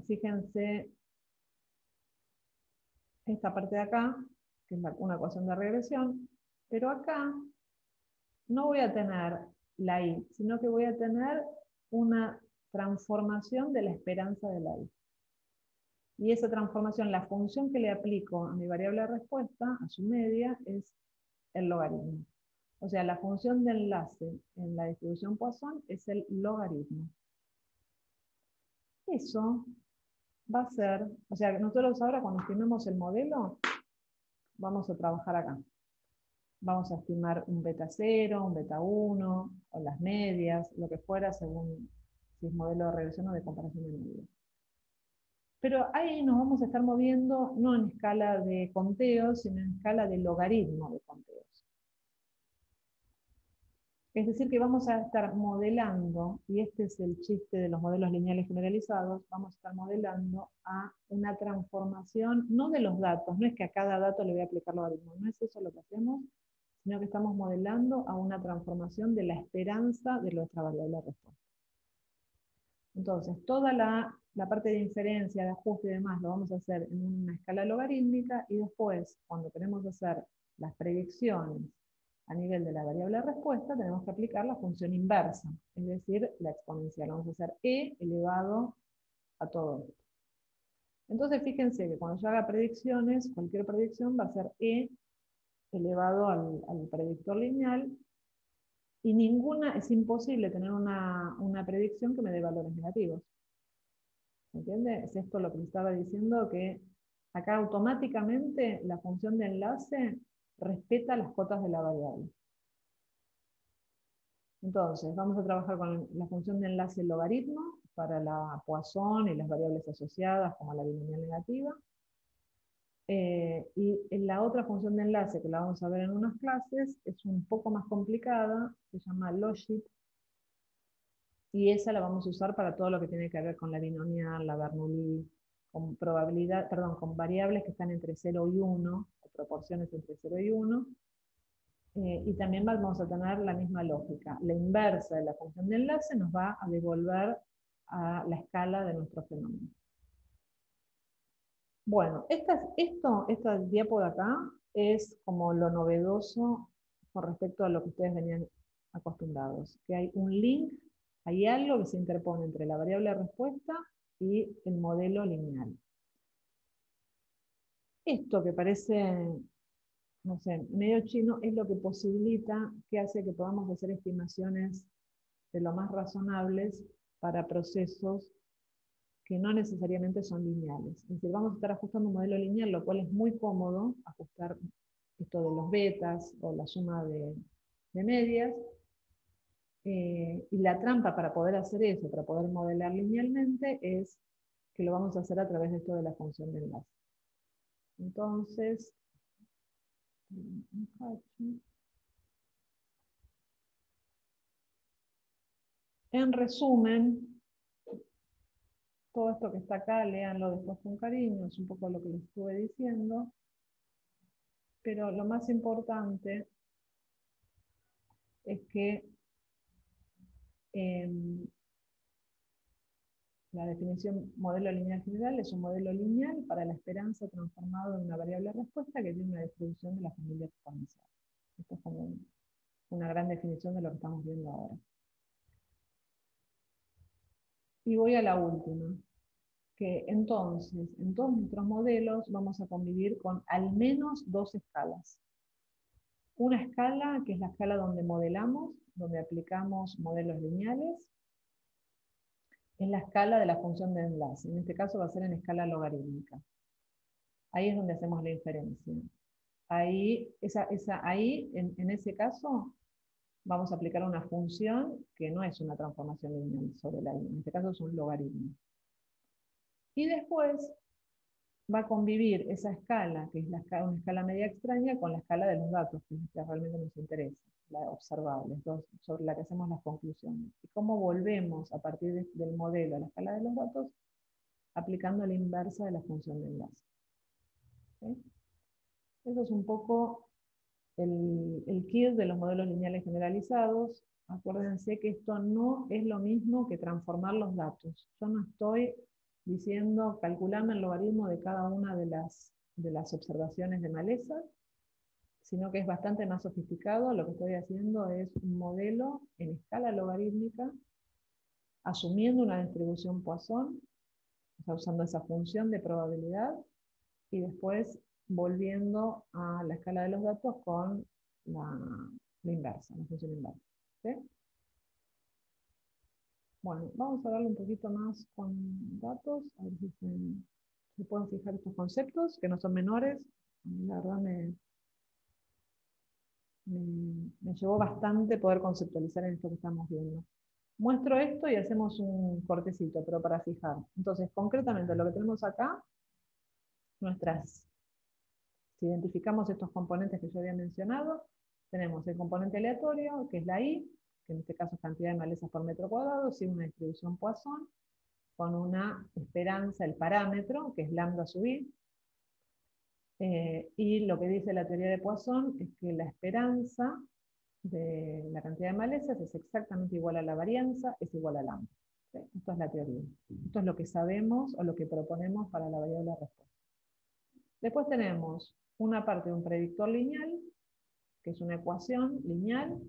fíjense, esta parte de acá, que es una ecuación de regresión, pero acá no voy a tener la y, sino que voy a tener una transformación de la esperanza de la y. Y esa transformación, la función que le aplico a mi variable de respuesta, a su media, es el logaritmo. O sea, la función de enlace en la distribución Poisson es el logaritmo. Eso va a ser, o sea, nosotros ahora cuando estimemos el modelo, vamos a trabajar acá. Vamos a estimar un beta 0, un beta 1, o las medias, lo que fuera, según si es modelo de regresión o de comparación de medias. Pero ahí nos vamos a estar moviendo no en escala de conteos, sino en escala de logaritmo de conteos. Es decir, que vamos a estar modelando, y este es el chiste de los modelos lineales generalizados, vamos a estar modelando a una transformación, no de los datos, no es que a cada dato le voy a aplicar logaritmo, no es eso lo que hacemos, sino que estamos modelando a una transformación de la esperanza de nuestra variable de respuesta. Entonces, toda la parte de inferencia, de ajuste y demás, lo vamos a hacer en una escala logarítmica, y después, cuando queremos hacer las predicciones a nivel de la variable de respuesta, tenemos que aplicar la función inversa, es decir, la exponencial. Vamos a hacer e elevado a todo esto. Entonces, fíjense que cuando yo haga predicciones, cualquier predicción va a ser e elevado al predictor lineal, y es imposible tener una predicción que me dé valores negativos. ¿Se entiende? Es esto lo que les estaba diciendo, que acá automáticamente la función de enlace respeta las cotas de la variable. Entonces, vamos a trabajar con la función de enlace logaritmo para la Poisson y las variables asociadas, como la binomial negativa. Y en la otra función de enlace, que la vamos a ver en unas clases, es un poco más complicada, se llama logit, y esa la vamos a usar para todo lo que tiene que ver con la binomial, la Bernoulli, con probabilidad, perdón, con variables que están entre 0 y 1, o proporciones entre 0 y 1, y también vamos a tener la misma lógica. La inversa de la función de enlace nos va a devolver a la escala de nuestro fenómeno. Bueno, esta diapo de acá es como lo novedoso con respecto a lo que ustedes venían acostumbrados, que hay un link, hay algo que se interpone entre la variable de respuesta y el modelo lineal. Esto que parece, no sé, medio chino, es lo que posibilita, que hace que podamos hacer estimaciones de lo más razonables para procesos que no necesariamente son lineales. Es decir, vamos a estar ajustando un modelo lineal, lo cual es muy cómodo, ajustar esto de los betas o la suma de medias. Y la trampa para poder hacer eso, para poder modelar linealmente, es que lo vamos a hacer a través de esto de la función de enlace. Entonces, en resumen, todo esto que está acá, léanlo después con cariño, es un poco lo que les estuve diciendo, pero lo más importante es que la definición modelo lineal general es un modelo lineal para la esperanza transformado en una variable de respuesta que tiene una distribución de la familia exponencial. Esto es como una gran definición de lo que estamos viendo ahora. Y voy a la última, que entonces, en todos nuestros modelos vamos a convivir con al menos dos escalas. Una escala, que es la escala donde modelamos, donde aplicamos modelos lineales, es la escala de la función de enlace. En este caso va a ser en escala logarítmica. Ahí es donde hacemos la inferencia. Ahí, en ese caso, vamos a aplicar una función que no es una transformación lineal sobre la y. En este caso es un logaritmo. Y después va a convivir esa escala, que es una escala media extraña, con la escala de los datos, que es la que realmente nos interesa, la observable, sobre la que hacemos las conclusiones. Y cómo volvemos a partir del modelo a la escala de los datos, aplicando la inversa de la función de enlace. ¿Sí? Eso es un poco el kit de los modelos lineales generalizados. Acuérdense que esto no es lo mismo que transformar los datos. Yo no estoy diciendo, calculame el logaritmo de cada una de las observaciones de maleza, sino que es bastante más sofisticado. Lo que estoy haciendo es un modelo en escala logarítmica, asumiendo una distribución Poisson, o sea, usando esa función de probabilidad, y después volviendo a la escala de los datos con la inversa, la función inversa. ¿Sí? Bueno, vamos a darle un poquito más con datos, a ver si se pueden fijar estos conceptos, que no son menores. La verdad me llevó bastante poder conceptualizar en esto que estamos viendo. Muestro esto y hacemos un cortecito, pero para fijar. Entonces, concretamente, lo que tenemos acá, si identificamos estos componentes que yo había mencionado, tenemos el componente aleatorio, que es la I, que en este caso es cantidad de malezas por metro cuadrado, sin una distribución Poisson, con una esperanza, el parámetro, que es lambda sub I. Y lo que dice la teoría de Poisson es que la esperanza de la cantidad de malezas es exactamente igual a la varianza, es igual a lambda. ¿Sí? Esto es la teoría. Esto es lo que sabemos o lo que proponemos para la variable de respuesta. Después tenemos una parte de un predictor lineal, que es una ecuación lineal,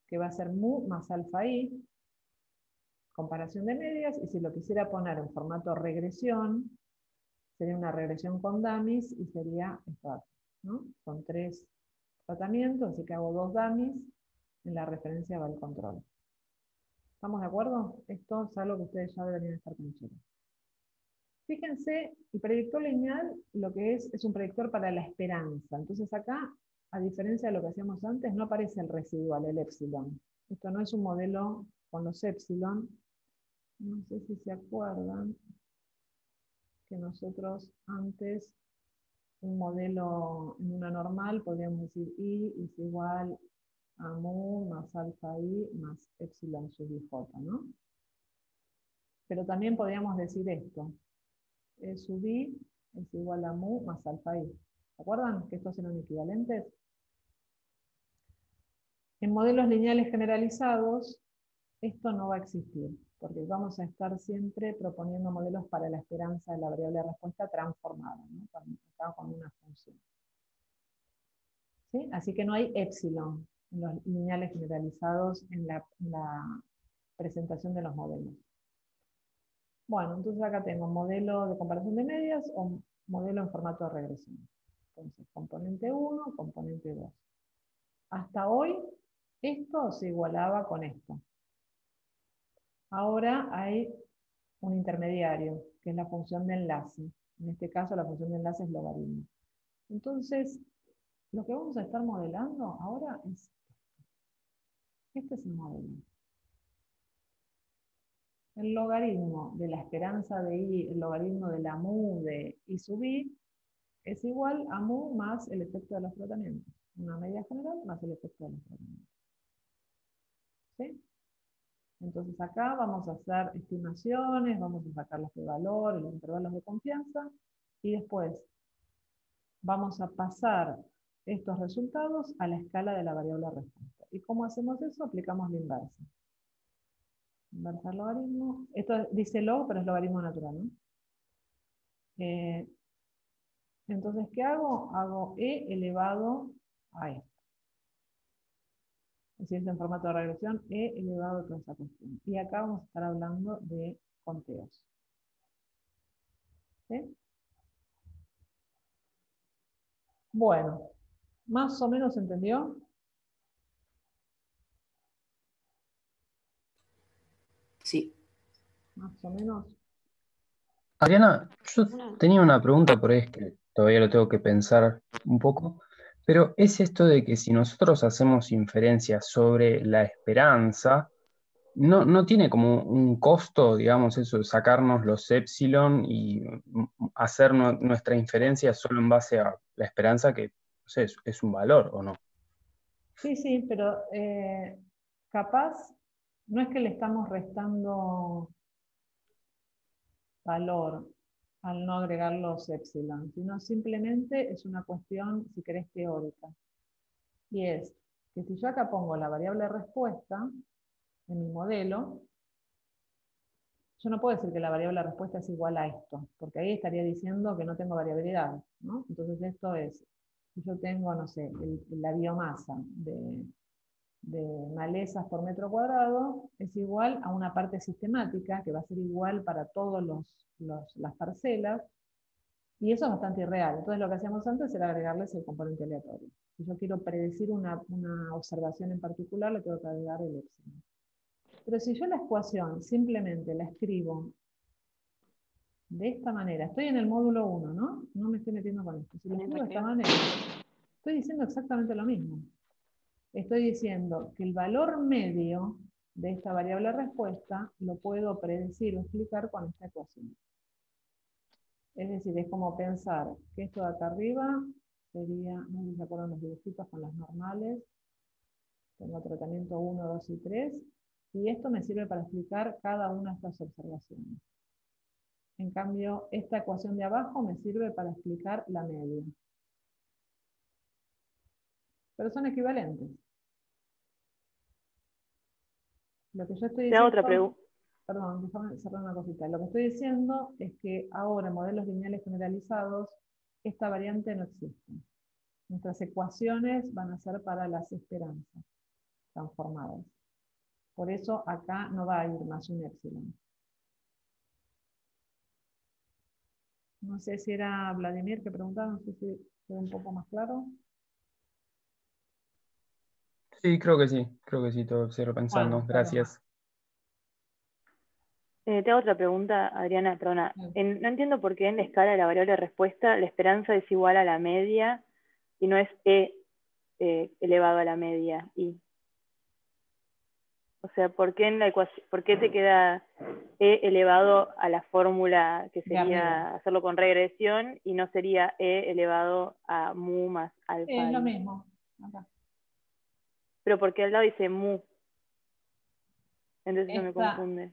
que va a ser mu más alfa i, comparación de medias, y si lo quisiera poner en formato regresión, sería una regresión con dummies, y sería esto, ¿no? Son 3 tratamientos, así que hago 2 dummies, en la referencia va el control. ¿Estamos de acuerdo? Esto es algo que ustedes ya deberían estar conociendo. Fíjense, el predictor lineal lo que es un predictor para la esperanza. Entonces acá, a diferencia de lo que hacíamos antes, no aparece el residual, el epsilon. Esto no es un modelo con los epsilon. No sé si se acuerdan que nosotros antes, un modelo en una normal, podríamos decir I es igual a mu más alfa I más epsilon sub I j, ¿no? Pero también podríamos decir esto. E sub I es igual a mu más alfa I. ¿Se acuerdan que estos eran equivalentes? En modelos lineales generalizados, esto no va a existir, porque vamos a estar siempre proponiendo modelos para la esperanza de la variable de respuesta transformada, ¿no? Con una función. ¿Sí? Así que no hay epsilon en los lineales generalizados en la presentación de los modelos. Bueno, entonces acá tengo modelo de comparación de medias o modelo en formato de regresión. Entonces, componente 1, componente 2. Hasta hoy, esto se igualaba con esto. Ahora hay un intermediario, que es la función de enlace. En este caso, la función de enlace es logaritmo. Entonces, lo que vamos a estar modelando ahora es este es el modelo. El logaritmo de la esperanza de I, el logaritmo de la mu de I sub I, es igual a mu más el efecto de los tratamientos. Una media general más el efecto de los tratamientos. ¿Sí? Entonces acá vamos a hacer estimaciones, vamos a sacar los p-valores, los intervalos de confianza, y después vamos a pasar estos resultados a la escala de la variable respuesta. ¿Y cómo hacemos eso? Aplicamos la inversa. Inversa al logaritmo. Esto dice log, pero es logaritmo natural, ¿no? Entonces, ¿qué hago? Hago e elevado a esto. Es decir, en formato de regresión, e elevado a toda esa cuestión. Y acá vamos a estar hablando de conteos. ¿Sí? Bueno, ¿más o menos se entendió? Sí. Más o menos. Ariana, yo tenía una pregunta por ahí, es que todavía lo tengo que pensar un poco, pero es esto de que si nosotros hacemos inferencias sobre la esperanza, no tiene como un costo, digamos, eso, de sacarnos los epsilon y hacer nuestra inferencia solo en base a la esperanza que, no sé, es un valor o no. Sí, sí, pero capaz no es que le estamos restando valor al no agregar los epsilon, sino simplemente es una cuestión, si querés, teórica. Y es que si yo acá pongo la variable respuesta en mi modelo, yo no puedo decir que la variable respuesta es igual a esto, porque ahí estaría diciendo que no tengo variabilidad, ¿no? Entonces esto es, si yo tengo, no sé, la biomasa de malezas por metro cuadrado, es igual a una parte sistemática, que va a ser igual para todas las parcelas, y eso es bastante irreal. Entonces lo que hacíamos antes era agregarles el componente aleatorio. Si yo quiero predecir una observación en particular, le tengo que agregar el epsilon. Pero si yo la ecuación simplemente la escribo de esta manera, estoy en el módulo 1, ¿no? No me estoy metiendo con esto. Si lo escribo de esta manera, estoy diciendo exactamente lo mismo. Estoy diciendo que el valor medio de esta variable respuesta lo puedo predecir o explicar con esta ecuación. Es decir, es como pensar que esto de acá arriba sería, no sé si se acuerdan los dibujitos con las normales, tengo tratamiento 1, 2 y 3, y esto me sirve para explicar cada una de estas observaciones. En cambio, esta ecuación de abajo me sirve para explicar la media. Pero son equivalentes. Lo que yo estoy Te hago otra diciendo, pregunta. perdón, déjame cerrar una cosita. Lo que estoy diciendo es que ahora en modelos lineales generalizados, esta variante no existe. Nuestras ecuaciones van a ser para las esperanzas transformadas. Por eso acá no va a ir más un epsilon. No sé si era Vladimir que preguntaba, no sé si quedó un poco más claro. Sí, creo que sí, todo sigo pensando. Bueno, Gracias. Te hago otra pregunta, Adriana, perdona. No entiendo por qué en la escala de la variable respuesta la esperanza es igual a la media y no es E elevado a la media I. O sea, ¿por qué en la ecuación, por qué te queda E elevado a la fórmula que sería hacerlo con regresión y no sería E elevado a mu más alfa Es lo I? mismo. Acá. Pero porque al lado dice mu. Entonces eso me Esta, confunde.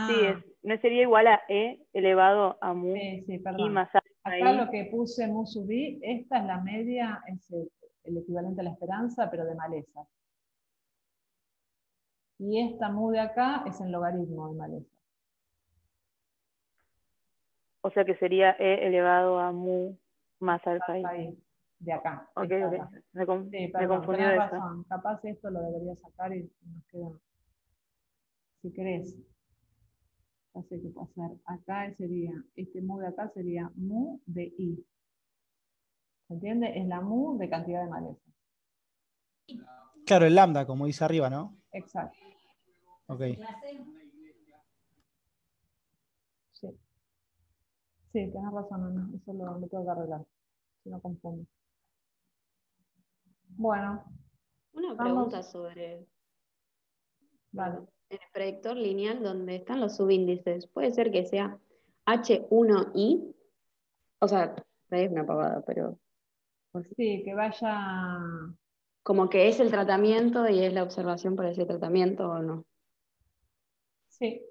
Sí, ah, no sería igual a E elevado a mu sí, I perdón. más alfa Acá I. lo que puse mu sub i, esta es la media, es el equivalente a la esperanza, pero de malezas. Y esta mu de acá es el logaritmo de malezas. O sea que sería E elevado a mu más alfa I. Ahí, de acá. Ok, esta ok. acá. Me Sí, me perdón, confundió tenés eso. razón. Capaz esto lo debería sacar y nos queda. Si querés, ya sé qué pasar. Acá sería, este mu de acá sería mu de i. ¿Se entiende? Es la mu de cantidad de malezas. Claro, el lambda, como dice arriba, ¿no? Exacto. Ok. Sí. Sí, tenés razón, Ana. Eso lo tengo que arreglar. Si no confundo. Bueno. Una Vamos. pregunta sobre Vale. el predictor lineal donde están los subíndices. ¿Puede ser que sea H1i? O sea, es una pavada, pero Sí, que vaya. como que es el tratamiento y es la observación para ese tratamiento o no. Sí,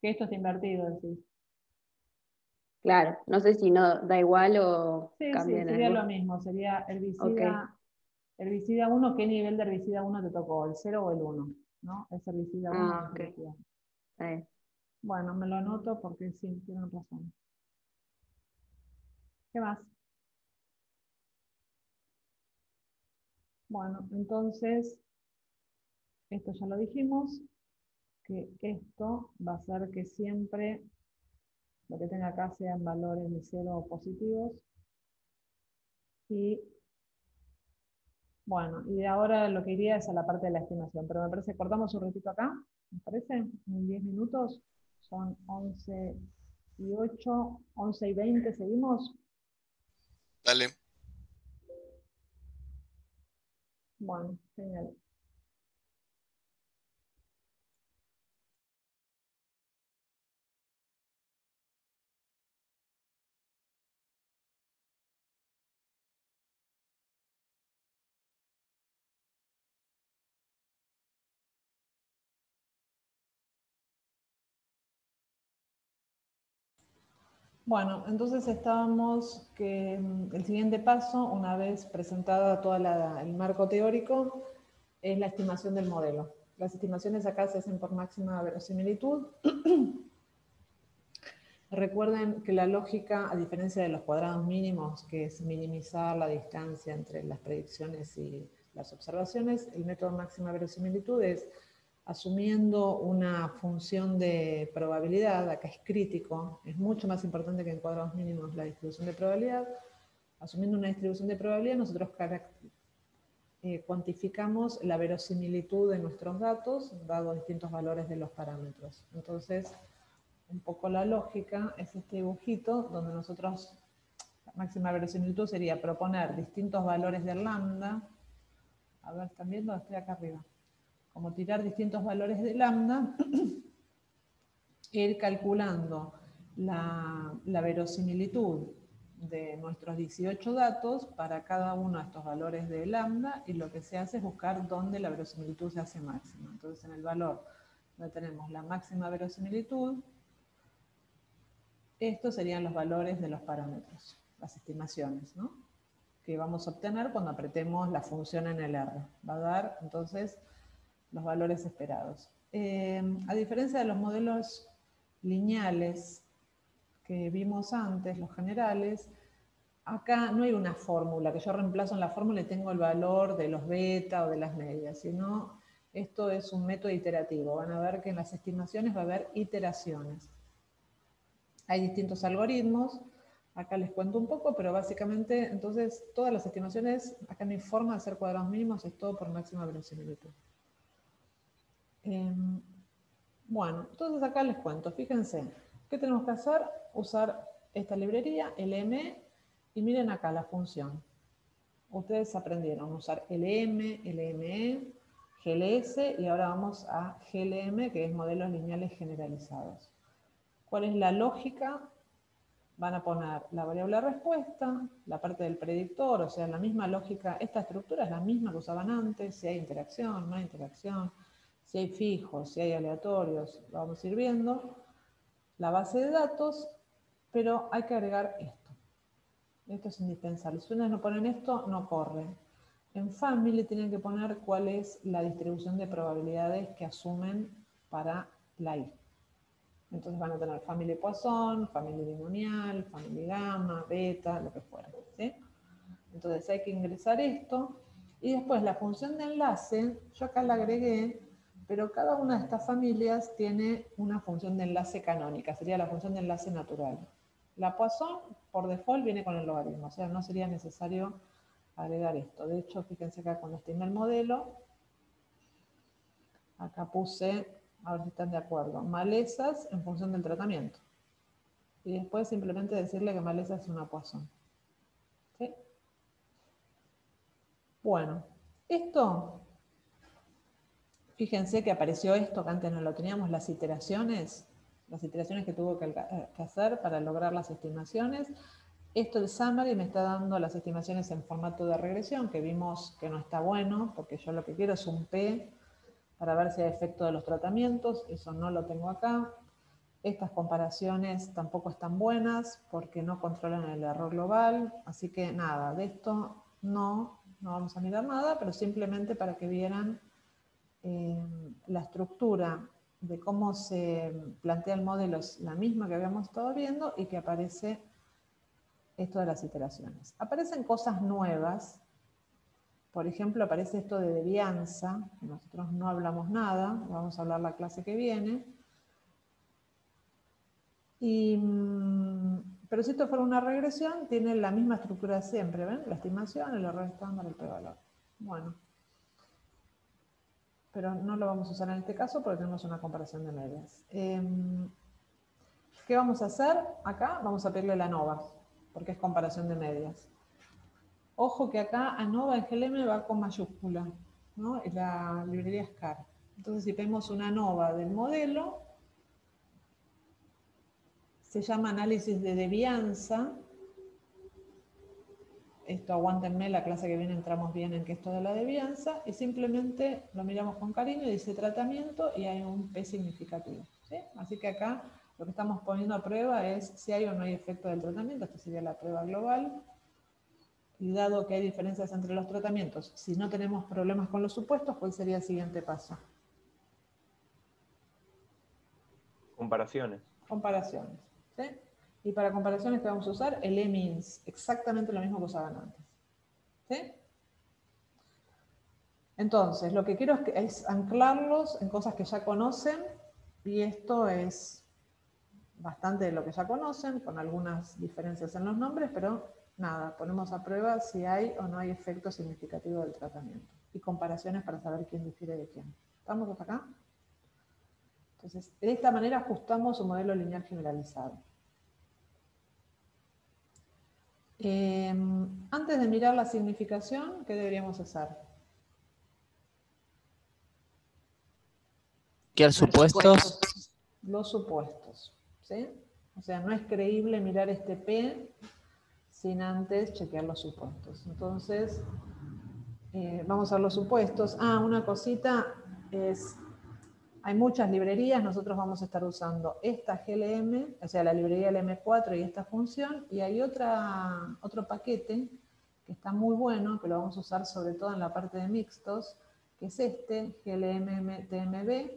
que esto está invertido, decís. Claro, no sé si no da igual o Sí, cambian sería algo. lo mismo. Sería Ok. herbicida 1. ¿Qué nivel de herbicida 1 te tocó? ¿El 0 o el 1? ¿No? ¿Es herbicida 1 o es Ok. herbicida? Bueno, me lo anoto porque sí, tienen razón. ¿Qué más? Bueno, entonces, esto ya lo dijimos, que esto va a ser que siempre lo que tenga acá sean valores de 0 o positivos. Y bueno, y ahora lo que iría es a la parte de la estimación, pero me parece que cortamos un ratito acá, ¿me parece? En 10 minutos, son 11 y 8, 11 y 20, ¿seguimos? Dale. Bueno, genial. Bueno, entonces estábamos que el siguiente paso, una vez presentada todo el marco teórico, es la estimación del modelo. Las estimaciones acá se hacen por máxima verosimilitud. Recuerden que la lógica, a diferencia de los cuadrados mínimos, que es minimizar la distancia entre las predicciones y las observaciones, el método máxima verosimilitud es asumiendo una función de probabilidad, acá es crítico, es mucho más importante que en cuadrados mínimos la distribución de probabilidad. Asumiendo una distribución de probabilidad, nosotros cuantificamos la verosimilitud de nuestros datos, dado distintos valores de los parámetros. Entonces, un poco la lógica es este dibujito, donde nosotros, la máxima verosimilitud sería proponer distintos valores del lambda. A ver, ¿están viendo? Estoy acá arriba. Como tirar distintos valores de lambda, ir calculando la verosimilitud de nuestros 18 datos para cada uno de estos valores de lambda, y lo que se hace es buscar dónde la verosimilitud se hace máxima. Entonces en el valor donde tenemos la máxima verosimilitud, estos serían los valores de los parámetros, las estimaciones, ¿no?, que vamos a obtener cuando apretemos la función en el R. Va a dar entonces los valores esperados. A diferencia de los modelos lineales que vimos antes, los generales, acá no hay una fórmula, que yo reemplazo en la fórmula y tengo el valor de los beta o de las medias, sino esto es un método iterativo. Van a ver que en las estimaciones va a haber iteraciones. Hay distintos algoritmos, acá les cuento un poco, pero básicamente, entonces, todas las estimaciones, acá no hay forma de hacer cuadrados mínimos, es todo por máxima verosimilitud. Bueno, entonces acá les cuento, fíjense, ¿qué tenemos que hacer? Usar esta librería, LM, y miren acá la función. Ustedes aprendieron a usar LM, LME, GLS, y ahora vamos a GLM, que es modelos lineales generalizados. ¿Cuál es la lógica? Van a poner la variable respuesta, la parte del predictor, o sea, la misma lógica, esta estructura es la misma que usaban antes, si hay interacción, no hay interacción, si hay fijos, si hay aleatorios, lo vamos a ir viendo. La base de datos, pero hay que agregar esto. Esto es indispensable. Si ustedes no ponen esto, no corre. En Family tienen que poner cuál es la distribución de probabilidades que asumen para la I. Entonces van a tener Family Poisson, Family binomial, Family gamma, beta, lo que fuera, ¿sí? Entonces hay que ingresar esto. Y después la función de enlace, yo acá la agregué, pero cada una de estas familias tiene una función de enlace canónica, sería la función de enlace natural. La Poisson, por default, viene con el logaritmo, o sea, no sería necesario agregar esto. De hecho, fíjense acá cuando estimé el modelo, acá puse, a ver si están de acuerdo, malezas en función del tratamiento. Y después simplemente decirle que maleza es una Poisson. ¿Sí? Bueno, esto, fíjense que apareció esto que antes no lo teníamos, las iteraciones que tuvo que hacer para lograr las estimaciones. Esto el summary me está dando las estimaciones en formato de regresión, que vimos que no está bueno, porque yo lo que quiero es un P para ver si hay efecto de los tratamientos, eso no lo tengo acá. Estas comparaciones tampoco están buenas porque no controlan el error global, así que nada, de esto no vamos a mirar nada, pero simplemente para que vieran la estructura de cómo se plantea el modelo es la misma que habíamos estado viendo y que aparece esto de las iteraciones. Aparecen cosas nuevas, por ejemplo aparece esto de devianza, que nosotros no hablamos nada, vamos a hablar la clase que viene. Pero si esto fuera una regresión, tiene la misma estructura de siempre, ¿ven? La estimación, el error estándar, el p-valor. Bueno. Pero no lo vamos a usar en este caso porque tenemos una comparación de medias. ¿Qué vamos a hacer acá? Vamos a pedirle la ANOVA, porque es comparación de medias. Ojo que acá ANOVA en GLM va con mayúscula, ¿no? Es la librería SCAR. Entonces si pedimos una ANOVA del modelo, se llama análisis de devianza. Esto aguántenme, la clase que viene entramos bien en que esto de la devianza, y simplemente lo miramos con cariño, dice tratamiento y hay un P significativo, ¿sí? Así que acá Lo que estamos poniendo a prueba es si hay o no hay efecto del tratamiento. Esta sería la prueba global. Y dado que hay diferencias entre los tratamientos, si no tenemos problemas con los supuestos, ¿cuál sería el siguiente paso? Comparaciones. Comparaciones. ¿Sí? Y para comparaciones, ¿qué vamos a usar? El E-means, exactamente lo mismo que usaban antes. ¿Sí? Entonces, lo que quiero es anclarlos en cosas que ya conocen, y esto es bastante de lo que ya conocen, con algunas diferencias en los nombres, pero nada, ponemos a prueba si hay o no hay efecto significativo del tratamiento. Y comparaciones para saber quién difiere de quién. ¿Estamos hasta acá? Entonces, de esta manera ajustamos un modelo lineal generalizado. Antes de mirar la significación, ¿qué deberíamos hacer? ¿Qué supuestos? Los supuestos. ¿Sí? O sea, no es creíble mirar este P sin antes chequear los supuestos. Entonces, vamos a ver los supuestos. Una cosita es, hay muchas librerías, nosotros vamos a estar usando esta GLM, o sea, la librería LM4 y esta función, y hay otro paquete que está muy bueno, que lo vamos a usar sobre todo en la parte de mixtos, que es este, GLM-TMB,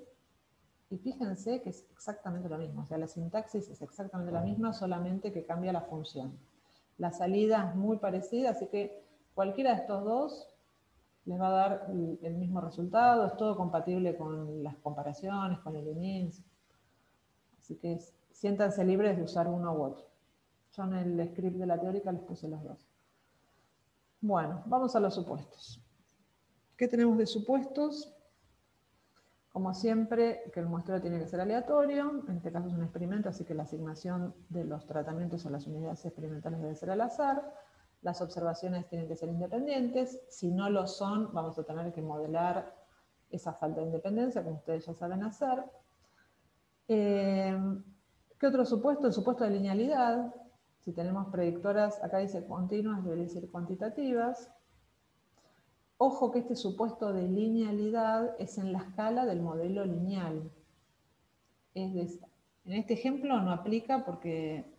y fíjense que es exactamente lo mismo, o sea, la sintaxis es exactamente la misma, solamente que cambia la función. La salida es muy parecida, así que cualquiera de estos dos les va a dar el mismo resultado, es todo compatible con las comparaciones, con el ININS. Así que siéntanse libres de usar uno u otro. Yo en el script de la teórica les puse los dos. Bueno, vamos a los supuestos. ¿Qué tenemos de supuestos? Como siempre, que el muestreo tiene que ser aleatorio, en este caso es un experimento, así que la asignación de los tratamientos a las unidades experimentales debe ser al azar. Las observaciones tienen que ser independientes, si no lo son, vamos a tener que modelar esa falta de independencia, como ustedes ya saben hacer. ¿Qué otro supuesto? El supuesto de linealidad. Si tenemos predictoras, acá dice continuas, debería decir cuantitativas. Ojo que este supuesto de linealidad es en la escala del modelo lineal. En este ejemplo no aplica porque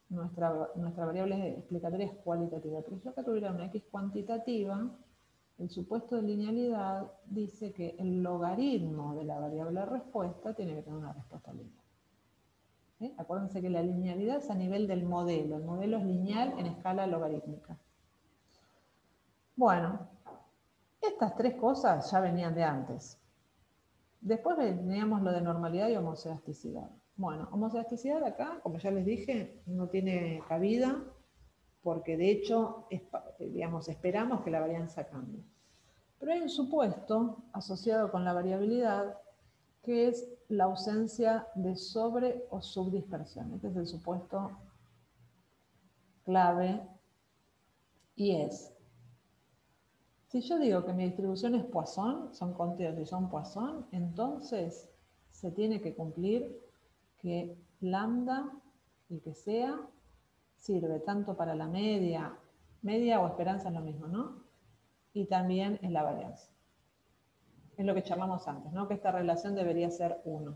nuestra variable explicatoria es cualitativa. Pero si yo acá tuviera una X cuantitativa, el supuesto de linealidad dice que el logaritmo de la variable respuesta tiene que tener una respuesta lineal. ¿Sí? Acuérdense que la linealidad es a nivel del modelo. El modelo es lineal en escala logarítmica. Bueno, estas tres cosas ya venían de antes. Después teníamos lo de normalidad y homocedasticidad. Bueno, homocedasticidad acá, como ya les dije, no tiene cabida, porque de hecho, digamos, esperamos que la varianza cambie. Pero hay un supuesto asociado con la variabilidad, que es la ausencia de sobre o subdispersión. Este es el supuesto clave, y es: si yo digo que mi distribución es Poisson, son conteos y son Poisson, entonces se tiene que cumplir que lambda, el que sea, sirve tanto para la media o esperanza es lo mismo, ¿no? Y también en la varianza. Es lo que charlamos antes, ¿no? Que esta relación debería ser 1.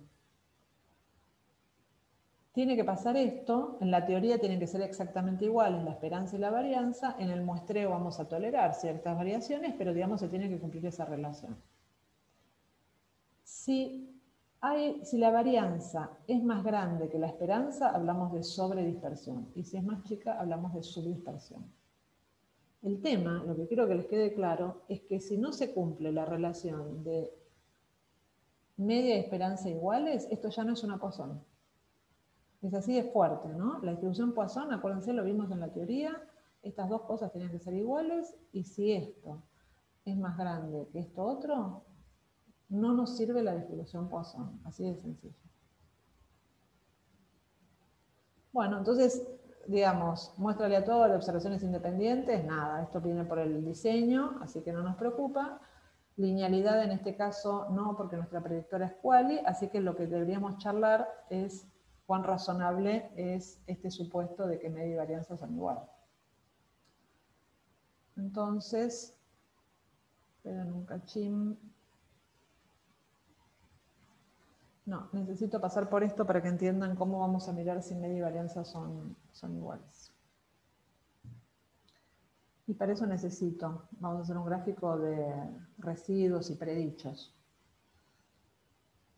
Tiene que pasar esto, en la teoría tienen que ser exactamente iguales la esperanza y la varianza, en el muestreo vamos a tolerar ciertas variaciones, pero digamos se tiene que cumplir esa relación. Si la varianza es más grande que la esperanza, hablamos de sobredispersión, y si es más chica, hablamos de subdispersión. El tema, lo que quiero que les quede claro, es que si no se cumple la relación de media y esperanza iguales, esto ya no es una Poisson. Es así de fuerte, ¿no? La distribución Poisson, acuérdense, lo vimos en la teoría, estas dos cosas tenían que ser iguales, y si esto es más grande que esto otro, no nos sirve la distribución Poisson, así de sencillo. Bueno, entonces, digamos, muestra aleatoria, observaciones independientes, nada, esto viene por el diseño, así que no nos preocupa. Linealidad en este caso no, porque nuestra predictora es quali, así que lo que deberíamos charlar es cuán razonable es este supuesto de que media y varianza son iguales. Entonces, esperen un cachín. No, necesito pasar por esto para que entiendan cómo vamos a mirar si media y varianza son iguales. Y para eso vamos a hacer un gráfico de residuos y predichos.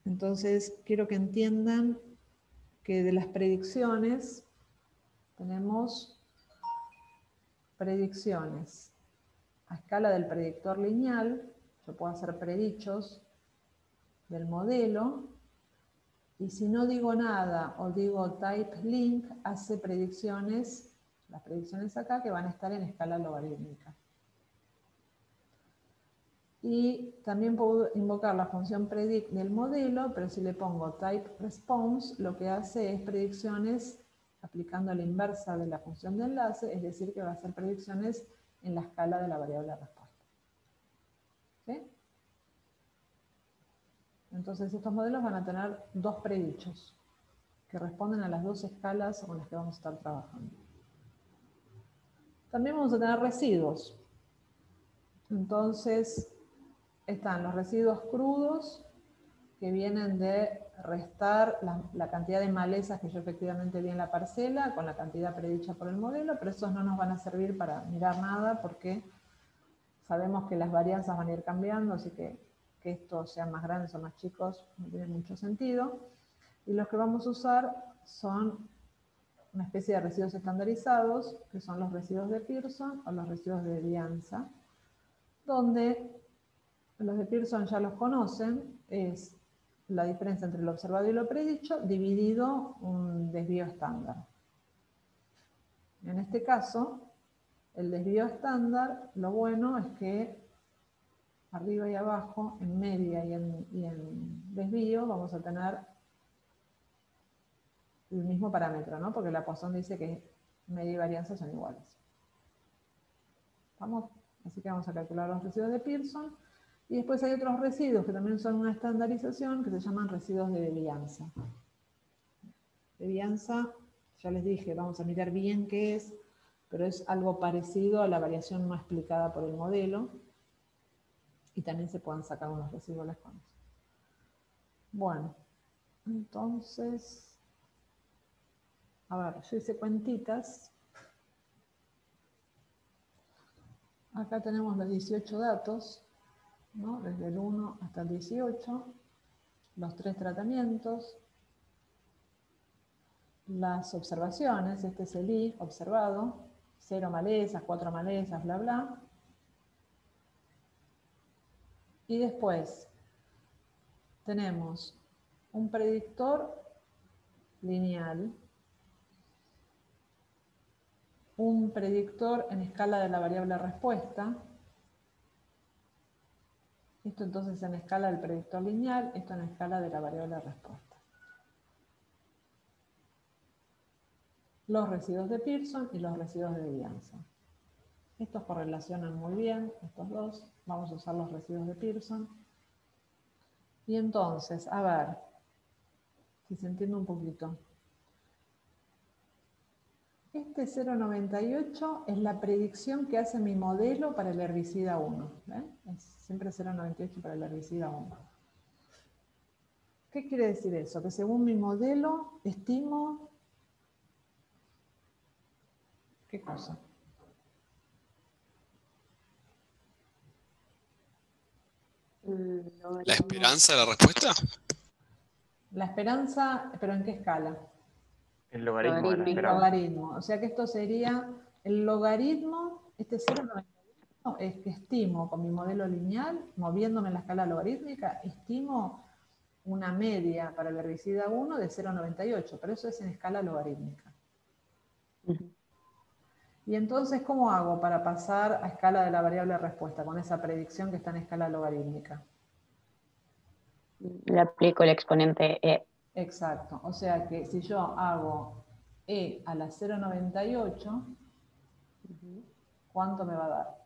Entonces, quiero que entiendan que de las predicciones tenemos predicciones a escala del predictor lineal. Yo puedo hacer predichos del modelo, y si no digo nada o digo type link, hace predicciones, las predicciones acá, que van a estar en escala logarítmica. Y también puedo invocar la función predict del modelo, pero si le pongo type response, lo que hace es predicciones aplicando la inversa de la función de enlace, es decir, que va a hacer predicciones en la escala de la variable respuesta. ¿Sí? Entonces estos modelos van a tener dos predichos que responden a las dos escalas con las que vamos a estar trabajando. También vamos a tener residuos. Entonces están los residuos crudos, que vienen de restar la cantidad de malezas que yo efectivamente vi en la parcela con la cantidad predicha por el modelo, pero esos no nos van a servir para mirar nada porque sabemos que las varianzas van a ir cambiando, así que estos sean más grandes o más chicos no tiene mucho sentido. Y los que vamos a usar son una especie de residuos estandarizados, que son los residuos de Pearson o los residuos de Bianza, donde los de Pearson ya los conocen, es la diferencia entre lo observado y lo predicho, dividido un desvío estándar. En este caso, el desvío estándar, lo bueno es que arriba y abajo, en media y en desvío, vamos a tener el mismo parámetro, ¿no? Porque la Poisson dice que media y varianza son iguales. ¿Vamos? Así que vamos a calcular los residuos de Pearson. Y después hay otros residuos que también son una estandarización, que se llaman residuos de devianza. Devianza, ya les dije, vamos a mirar bien qué es, pero es algo parecido a la variación no explicada por el modelo. Y también se pueden sacar unos residuales con eso. Bueno, entonces, a ver, yo hice cuentitas. Acá tenemos los 18 datos, ¿no? Desde el 1 hasta el 18, los 3 tratamientos, las observaciones, este es el I observado, 0 malezas, 4 malezas, bla, bla. Y después tenemos un predictor lineal, un predictor en escala de la variable respuesta, esto entonces en escala del predictor lineal, esto en escala de la variable respuesta. Los residuos de Pearson y los residuos de devianza. Estos correlacionan muy bien, estos dos. Vamos a usar los residuos de Pearson. Y entonces, a ver, si se entiende un poquito. Este 0,98 es la predicción que hace mi modelo para el herbicida 1. ¿Ven? Es siempre 0,98 para el herbicida 1. ¿Qué quiere decir eso? Que según mi modelo, estimo... ¿Qué cosa? ¿La esperanza de la respuesta? La esperanza, ¿pero en qué escala? El logaritmo de la El esperanza. logaritmo. O sea que esto sería el logaritmo, este 0,98 es que estimo con mi modelo lineal, moviéndome en la escala logarítmica, estimo una media para el herbicida 1 de 0,98, pero eso es en escala logarítmica. Y entonces, ¿cómo hago para pasar a escala de la variable respuesta con esa predicción que está en escala logarítmica? Le aplico el exponente E. Exacto. O sea que si yo hago E a la 0,98, ¿cuánto me va a dar?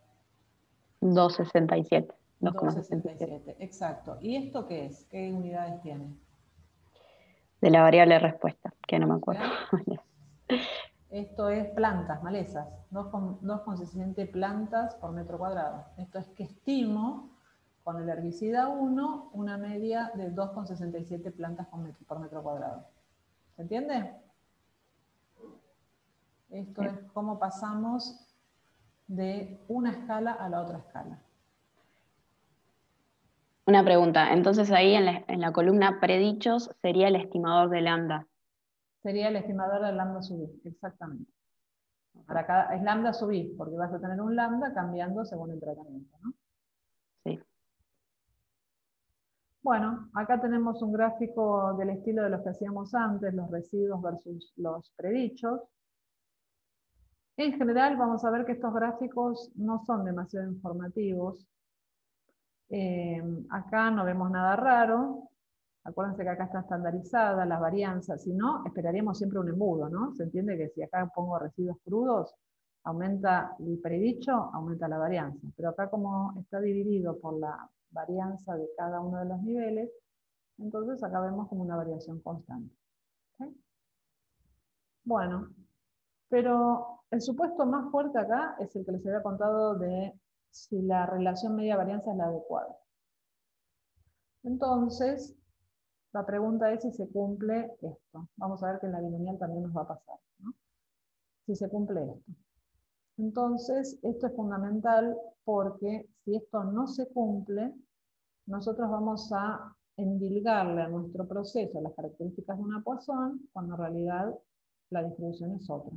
2,67. 2,67. Exacto. ¿Y esto qué es? ¿Qué unidades tiene? De la variable respuesta, que no me acuerdo. Esto es plantas, malezas. 2,67 plantas por metro cuadrado. Esto es que estimo con el herbicida 1, una media de 2,67 plantas por metro cuadrado. ¿Se entiende? Esto es cómo pasamos de una escala a la otra escala. Una pregunta, entonces ahí en la columna predichos sería el estimador de lambda. Sería el estimador del lambda sub i, exactamente. Para cada, es lambda sub i, porque vas a tener un lambda cambiando según el tratamiento, ¿no? Sí. Bueno, acá tenemos un gráfico del estilo de los que hacíamos antes, los residuos versus los predichos. En general vamos a ver que estos gráficos no son demasiado informativos. Acá no vemos nada raro. Acuérdense que acá está estandarizada las varianzas. Si no, esperaríamos siempre un embudo, ¿no? Se entiende que si acá pongo residuos crudos, aumenta el predicho, aumenta la varianza. Pero acá como está dividido por la varianza de cada uno de los niveles, entonces acá vemos como una variación constante. ¿Sí? Bueno, pero el supuesto más fuerte acá es el que les había contado de si la relación media-varianza es la adecuada. Entonces, la pregunta es si se cumple esto. Vamos a ver que en la binomial también nos va a pasar, ¿no? Si se cumple esto. Entonces, esto es fundamental porque si esto no se cumple, nosotros vamos a endilgarle a nuestro proceso las características de una Poisson, cuando en realidad la distribución es otra.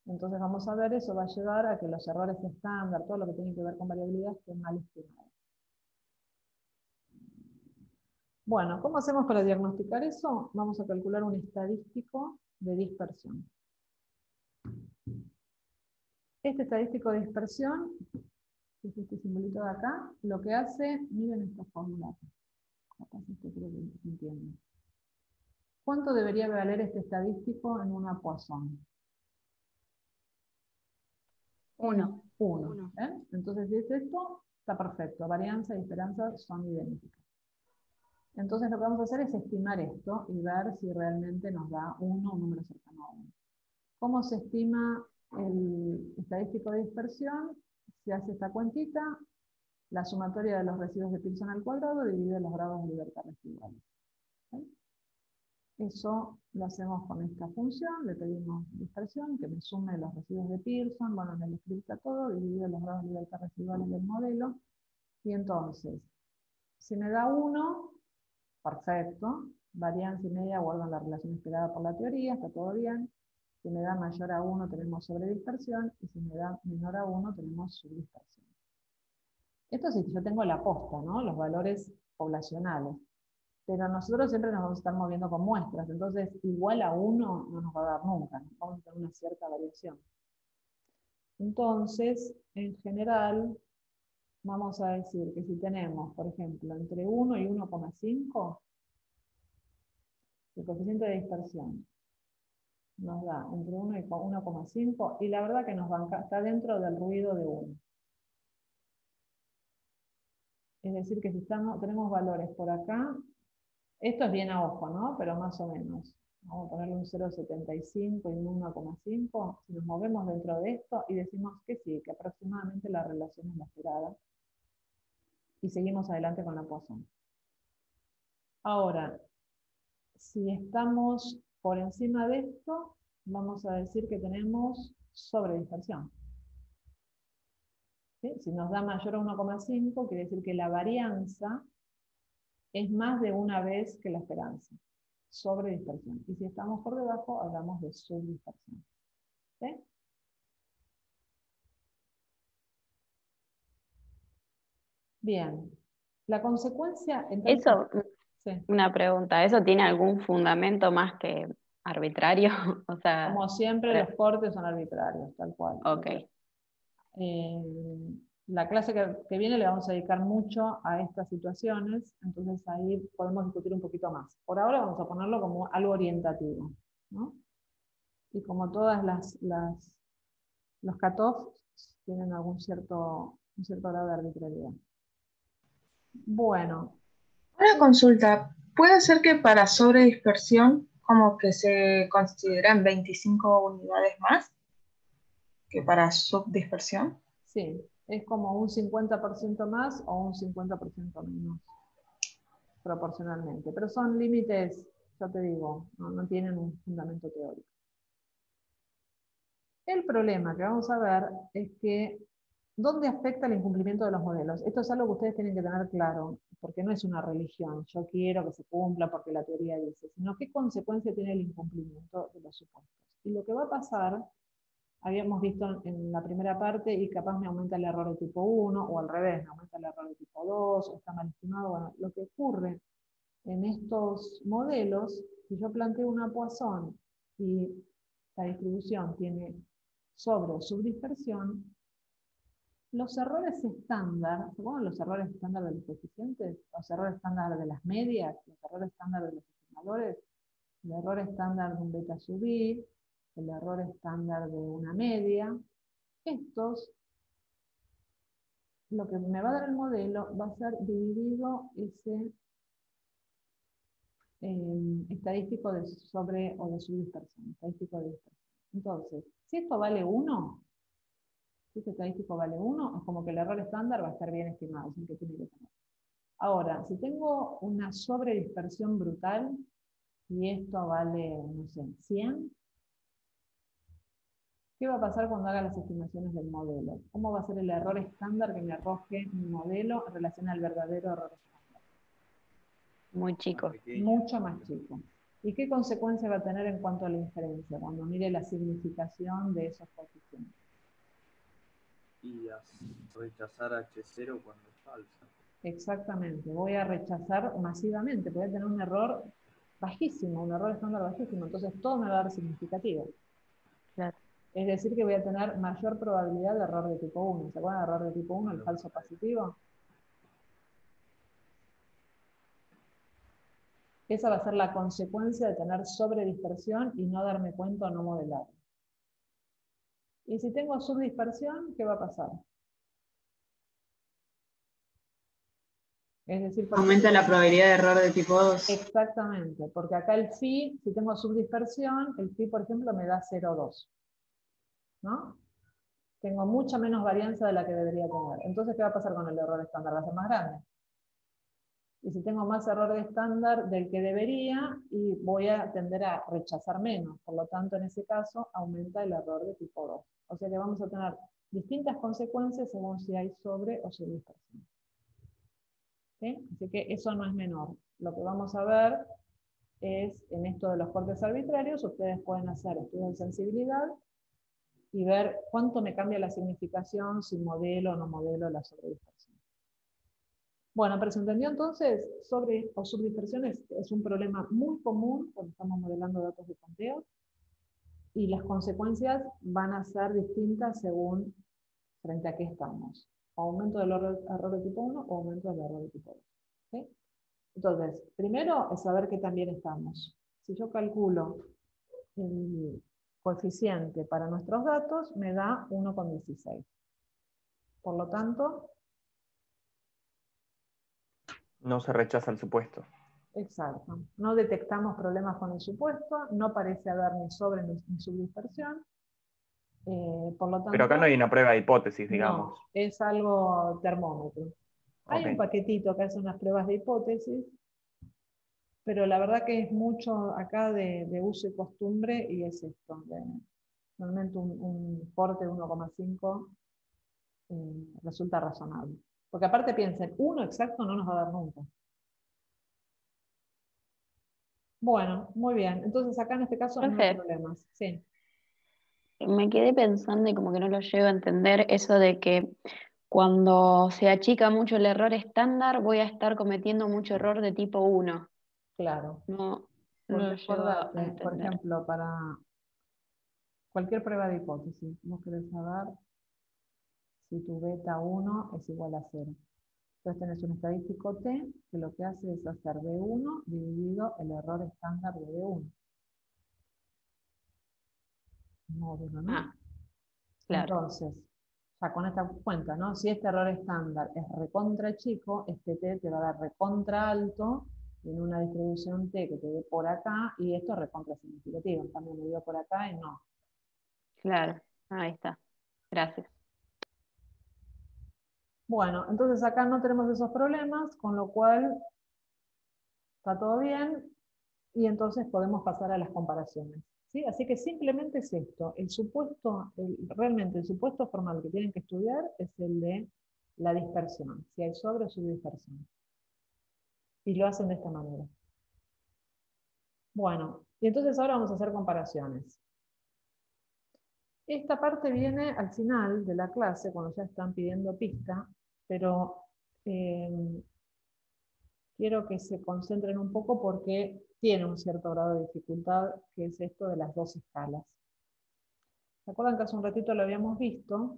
Entonces vamos a ver, eso va a llevar a que los errores estándar, todo lo que tiene que ver con variabilidad, estén mal estimados. Bueno, ¿cómo hacemos para diagnosticar eso? Vamos a calcular un estadístico de dispersión. Este estadístico de dispersión, que es este simbolito de acá, lo que hace, miren esta fórmula. Capaz esto creo que se entiende. ¿Cuánto debería valer este estadístico en una Poisson? 1. 1. Entonces, si es esto, está perfecto. Varianza y esperanza son idénticas. Entonces lo que vamos a hacer es estimar esto y ver si realmente nos da 1 o un número cercano a 1. ¿Cómo se estima el estadístico de dispersión? Se hace esta cuentita, la sumatoria de los residuos de Pearson al cuadrado dividido los grados de libertad residuales. ¿Sí? Eso lo hacemos con esta función, le pedimos dispersión, que me sume los residuos de Pearson, bueno, me lo explica todo, dividido los grados de libertad residuales del modelo, y entonces, si me da 1, perfecto, varianza y media guardan la relación esperada por la teoría, está todo bien. Si me da mayor a 1 tenemos sobredispersión, y si me da menor a 1 tenemos subdispersión. Esto sí, yo tengo la posta, ¿no? Los valores poblacionales. Pero nosotros siempre nos vamos a estar moviendo con muestras, entonces igual a 1 no nos va a dar nunca, vamos a tener una cierta variación. Entonces, en general, vamos a decir que si tenemos, por ejemplo, entre 1 y 1,5, el coeficiente de dispersión nos da entre 1 y 1,5, y la verdad que nos banca, está dentro del ruido de 1. Es decir, que si tenemos valores por acá, esto es bien a ojo, ¿no? Pero más o menos. Vamos a ponerle un 0,75 y un 1,5. Si nos movemos dentro de esto y decimos que sí, que aproximadamente la relación es la esperada. Y seguimos adelante con la Poisson. Ahora, si estamos por encima de esto, vamos a decir que tenemos sobredispersión. ¿Sí? Si nos da mayor a 1,5, quiere decir que la varianza es más de una vez que la esperanza. Sobredispersión. Y si estamos por debajo, hablamos de subdispersión. ¿Sí? Bien. La consecuencia... Entonces, Eso, sí. una pregunta, ¿eso tiene algún fundamento más que arbitrario? O sea, Como siempre, los cortes son arbitrarios, tal cual. Ok. La clase que viene le vamos a dedicar mucho a estas situaciones, entonces ahí podemos discutir un poquito más. Por ahora vamos a ponerlo como algo orientativo, ¿no? Y como todas los cutoffs tienen un cierto grado de arbitrariedad. Bueno. Una consulta, ¿puede ser que para sobredispersión como que se consideran 25 unidades más que para subdispersión? Sí, Es como un 50% más o un 50% menos, proporcionalmente. Pero son límites, ya te digo, no tienen un fundamento teórico. El problema que vamos a ver es que ¿dónde afecta el incumplimiento de los modelos? Esto es algo que ustedes tienen que tener claro, porque no es una religión, yo quiero que se cumpla porque la teoría dice, sino qué consecuencia tiene el incumplimiento de los supuestos. Y lo que va a pasar, habíamos visto en la primera parte, y capaz me aumenta el error de tipo 1, o al revés, me aumenta el error de tipo 2, o está mal estimado. Bueno, lo que ocurre en estos modelos, si yo planteo una Poisson y la distribución tiene sobre o subdispersión, los errores estándar, ¿se acuerdan los errores estándar de los coeficientes? Los errores estándar de las medias, los errores estándar de los estimadores, el error estándar de un beta sub i, el error estándar de una media. Estos, lo que me va a dar el modelo va a ser dividido ese estadístico de sobre o de subdispersión, estadístico de dispersión. Entonces, si esto vale 1, si este estadístico vale 1, es como que el error estándar va a estar bien estimado, es el que tiene que tener. Ahora, si tengo una sobredispersión brutal, y esto vale, no sé, 100, ¿qué va a pasar cuando haga las estimaciones del modelo? ¿Cómo va a ser el error estándar que me arroje mi modelo en relación al verdadero error estándar? Muy chico. Mucho más chico. ¿Y qué consecuencia va a tener en cuanto a la inferencia, cuando mire la significación de esos coeficientes? Y rechazar H0 cuando es falsa. Exactamente, voy a rechazar masivamente, voy a tener un error bajísimo, un error estándar bajísimo, entonces todo me va a dar significativo. Claro. Es decir, que voy a tener mayor probabilidad de error de tipo 1. ¿Se acuerdan de error de tipo 1, el falso positivo? Esa va a ser la consecuencia de tener sobredispersión y no darme cuenta o no modelar. Y si tengo subdispersión, ¿qué va a pasar? Es decir, Aumenta la probabilidad de error de tipo 2. Exactamente, porque acá el phi, si tengo subdispersión, el phi, por ejemplo, me da 0,2. ¿No? Tengo mucha menos varianza de la que debería tener. Entonces, ¿qué va a pasar con el error estándar? Va a ser más grande. Y si tengo más error de estándar del que debería, y voy a tender a rechazar menos. Por lo tanto, en ese caso, aumenta el error de tipo 2. O sea que vamos a tener distintas consecuencias según si hay sobre o subdispersión. ¿Sí? Así que eso no es menor. Lo que vamos a ver es, en esto de los cortes arbitrarios, ustedes pueden hacer estudios de sensibilidad y ver cuánto me cambia la significación, si modelo o no modelo la sobredispersión. Bueno, pero se entendió entonces, sobre o subdispersión es un problema muy común cuando estamos modelando datos de conteo, y las consecuencias van a ser distintas según frente a qué estamos. Aumento del error de tipo 1 o aumento del error de tipo 2. ¿Sí? Entonces, primero es saber qué tan bien estamos. Si yo calculo el coeficiente para nuestros datos, me da 1,16. Por lo tanto, no se rechaza el supuesto. exacto. No detectamos problemas con el supuesto, no parece haber ni sobre ni subdispersión. Por lo tanto, pero acá no hay una prueba de hipótesis, digamos. No, es algo termómetro. Hay Ok. un paquetito que hace unas pruebas de hipótesis, pero la verdad que es mucho acá de uso y costumbre, y es esto. Normalmente un corte de 1,5 resulta razonable. Porque aparte piensen, uno exacto no nos va a dar nunca. Bueno, muy bien. Entonces acá en este caso no hay Profe, problemas. Sí. me quedé pensando y como que no lo llego a entender eso de que cuando se achica mucho el error estándar voy a estar cometiendo mucho error de tipo 1. Claro. No Porque lo llego a acordate, por entender. ejemplo, para cualquier prueba de hipótesis, vos querés saber si tu beta 1 es igual a 0. Entonces tenés un estadístico T que lo que hace es hacer B1 dividido el error estándar de B1. Módulo, ¿no? Ah, claro. Entonces, ya con esta cuenta, ¿no? Si este error estándar es recontra chico, este T te va a dar recontra alto en una distribución T que te dé por acá, y esto es recontra significativo. En cambio me dio por acá y no. Claro, ahí está. Gracias. Bueno, entonces acá no tenemos esos problemas, con lo cual está todo bien, y entonces podemos pasar a las comparaciones. ¿Sí? Así que simplemente es esto. El supuesto, realmente el supuesto formal que tienen que estudiar es el de la dispersión, si hay sobre o subdispersión. Y lo hacen de esta manera. Bueno, y entonces ahora vamos a hacer comparaciones. Esta parte viene al final de la clase, cuando ya están pidiendo pista, pero quiero que se concentren un poco porque tiene un cierto grado de dificultad, que es esto de las dos escalas. ¿Se acuerdan que hace un ratito lo habíamos visto?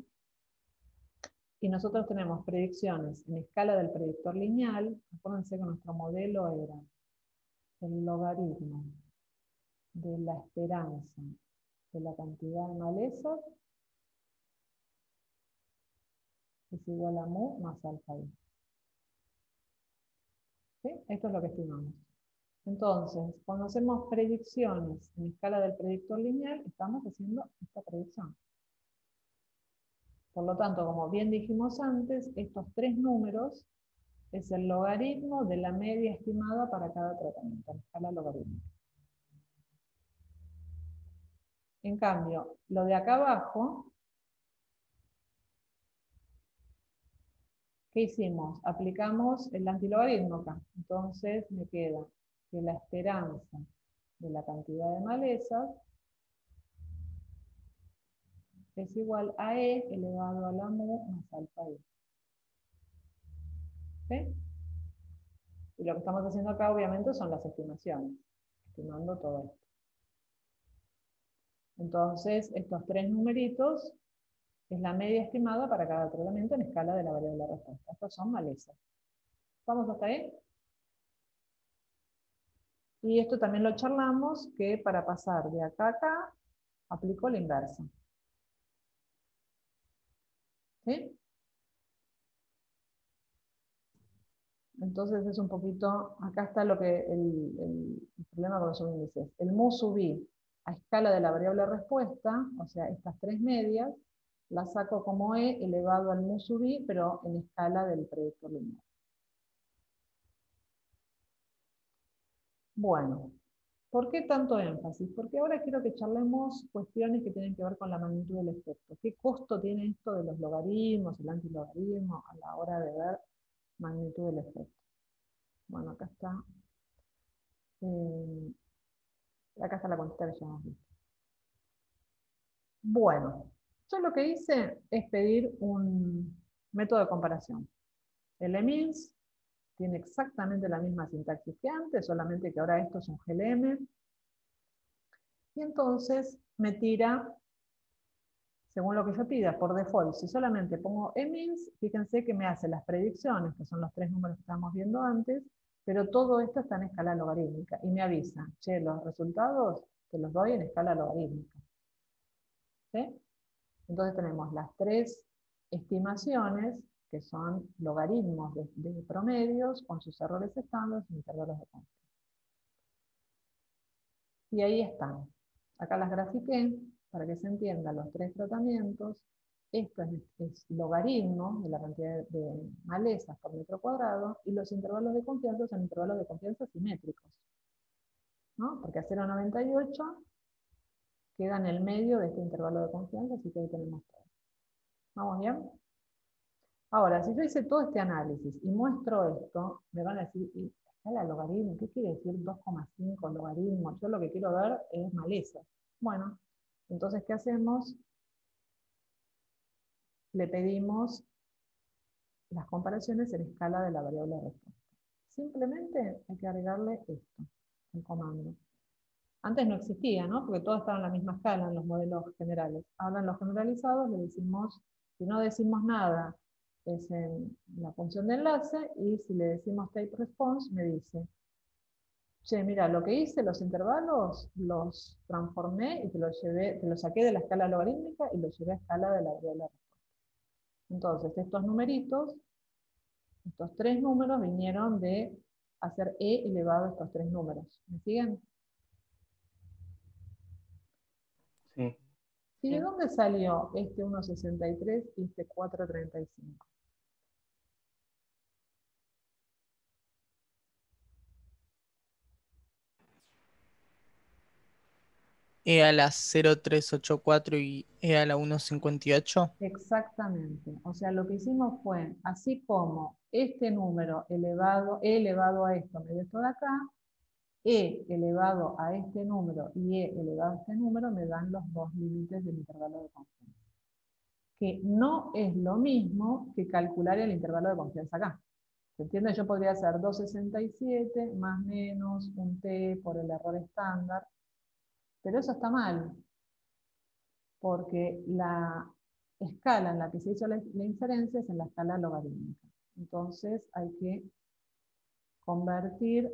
Y nosotros tenemos predicciones en escala del predictor lineal. Acuérdense que nuestro modelo era el logaritmo de la esperanza de la cantidad de malezas es igual a mu más alfa i. ¿Sí? Esto es lo que estimamos. Entonces, cuando hacemos predicciones en escala del predictor lineal, estamos haciendo esta predicción. Por lo tanto, como bien dijimos antes, estos tres números es el logaritmo de la media estimada para cada tratamiento, en escala logarítmica. En cambio, lo de acá abajo, ¿qué hicimos? Aplicamos el antilogaritmo acá. Entonces me queda que la esperanza de la cantidad de malezas es igual a e elevado a la mu más alfa i. ¿Sí? Y lo que estamos haciendo acá, obviamente, son las estimaciones, estimando todo esto. Entonces, estos tres numeritos es la media estimada para cada tratamiento en escala de la variable de respuesta. Estos son malezas. ¿Vamos hasta ahí? Y esto también lo charlamos, que para pasar de acá a acá, aplico la inversa. ¿Sí? Entonces es un poquito, acá está lo que el problema con los subíndices. El mu sub i a escala de la variable respuesta, o sea, estas tres medias, las saco como e elevado al mu sub i, pero en escala del predictor lineal. Bueno, ¿por qué tanto énfasis? Porque ahora quiero que charlemos cuestiones que tienen que ver con la magnitud del efecto. ¿Qué costo tiene esto de los logaritmos, el antilogaritmo, a la hora de ver magnitud del efecto? Bueno, acá está. Acá está la cuantita que ya hemos visto. Bueno, yo lo que hice es pedir un método de comparación. El EMINS tiene exactamente la misma sintaxis que antes, solamente que ahora esto es un GLM. Y entonces me tira, según lo que yo pida, por default. Si solamente pongo EMINS, fíjense que me hace las predicciones, que son los tres números que estábamos viendo antes, pero todo esto está en escala logarítmica. Y me avisa, che, los resultados te los doy en escala logarítmica. ¿Sí? Entonces tenemos las tres estimaciones, que son logaritmos de promedios, con sus errores estándar y intervalos de confianza. Y ahí están. Acá las grafiqué para que se entiendan los tres tratamientos. Esto es logaritmo de la cantidad de malezas por metro cuadrado, y los intervalos de confianza son intervalos de confianza simétricos, ¿no? Porque a 0,98 queda en el medio de este intervalo de confianza, así que ahí tenemos todo. ¿Vamos bien? Ahora, si yo hice todo este análisis y muestro esto, me van a decir, ¿y escala logaritmo? ¿Qué quiere decir 2,5 logaritmo? Yo lo que quiero ver es malezas. Bueno, entonces, ¿qué hacemos? Le pedimos las comparaciones en escala de la variable de respuesta. Simplemente hay que agregarle esto, el comando. Antes no existía, ¿no? Porque todo estaba en la misma escala en los modelos generales. Ahora en los generalizados le decimos, si no decimos nada, es en la función de enlace, y si le decimos type response, me dice, che, mira, lo que hice, los intervalos, los transformé y te los saqué de la escala logarítmica y los llevé a escala de la variable de respuesta. Entonces, estos numeritos, estos tres números vinieron de hacer e elevado a estos tres números. ¿Me siguen? Sí. ¿Y de dónde salió este 1,63 y este 4,35? E a la 0,384 y E a la 1,58. Exactamente. O sea, lo que hicimos fue, así como este número elevado, E elevado a esto me dio esto de acá, E elevado a este número y E elevado a este número me dan los dos límites del intervalo de confianza. Que no es lo mismo que calcular el intervalo de confianza acá. ¿Se entiende? Yo podría hacer 2,67 más menos un t por el error estándar, pero eso está mal, porque la escala en la que se hizo la inferencia es en la escala logarítmica. Entonces hay que convertir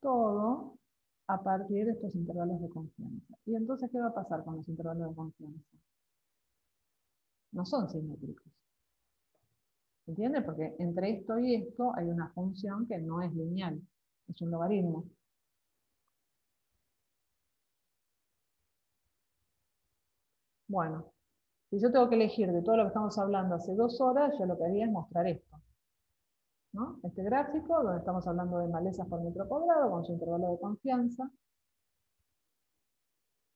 todo a partir de estos intervalos de confianza. ¿Y entonces qué va a pasar con los intervalos de confianza? No son simétricos. ¿Se entiende? Porque entre esto y esto hay una función que no es lineal, es un logaritmo. Bueno, si yo tengo que elegir de todo lo que estamos hablando hace 2 horas, yo lo que haría es mostrar esto, ¿no? Este gráfico, donde estamos hablando de malezas por metro cuadrado, con su intervalo de confianza.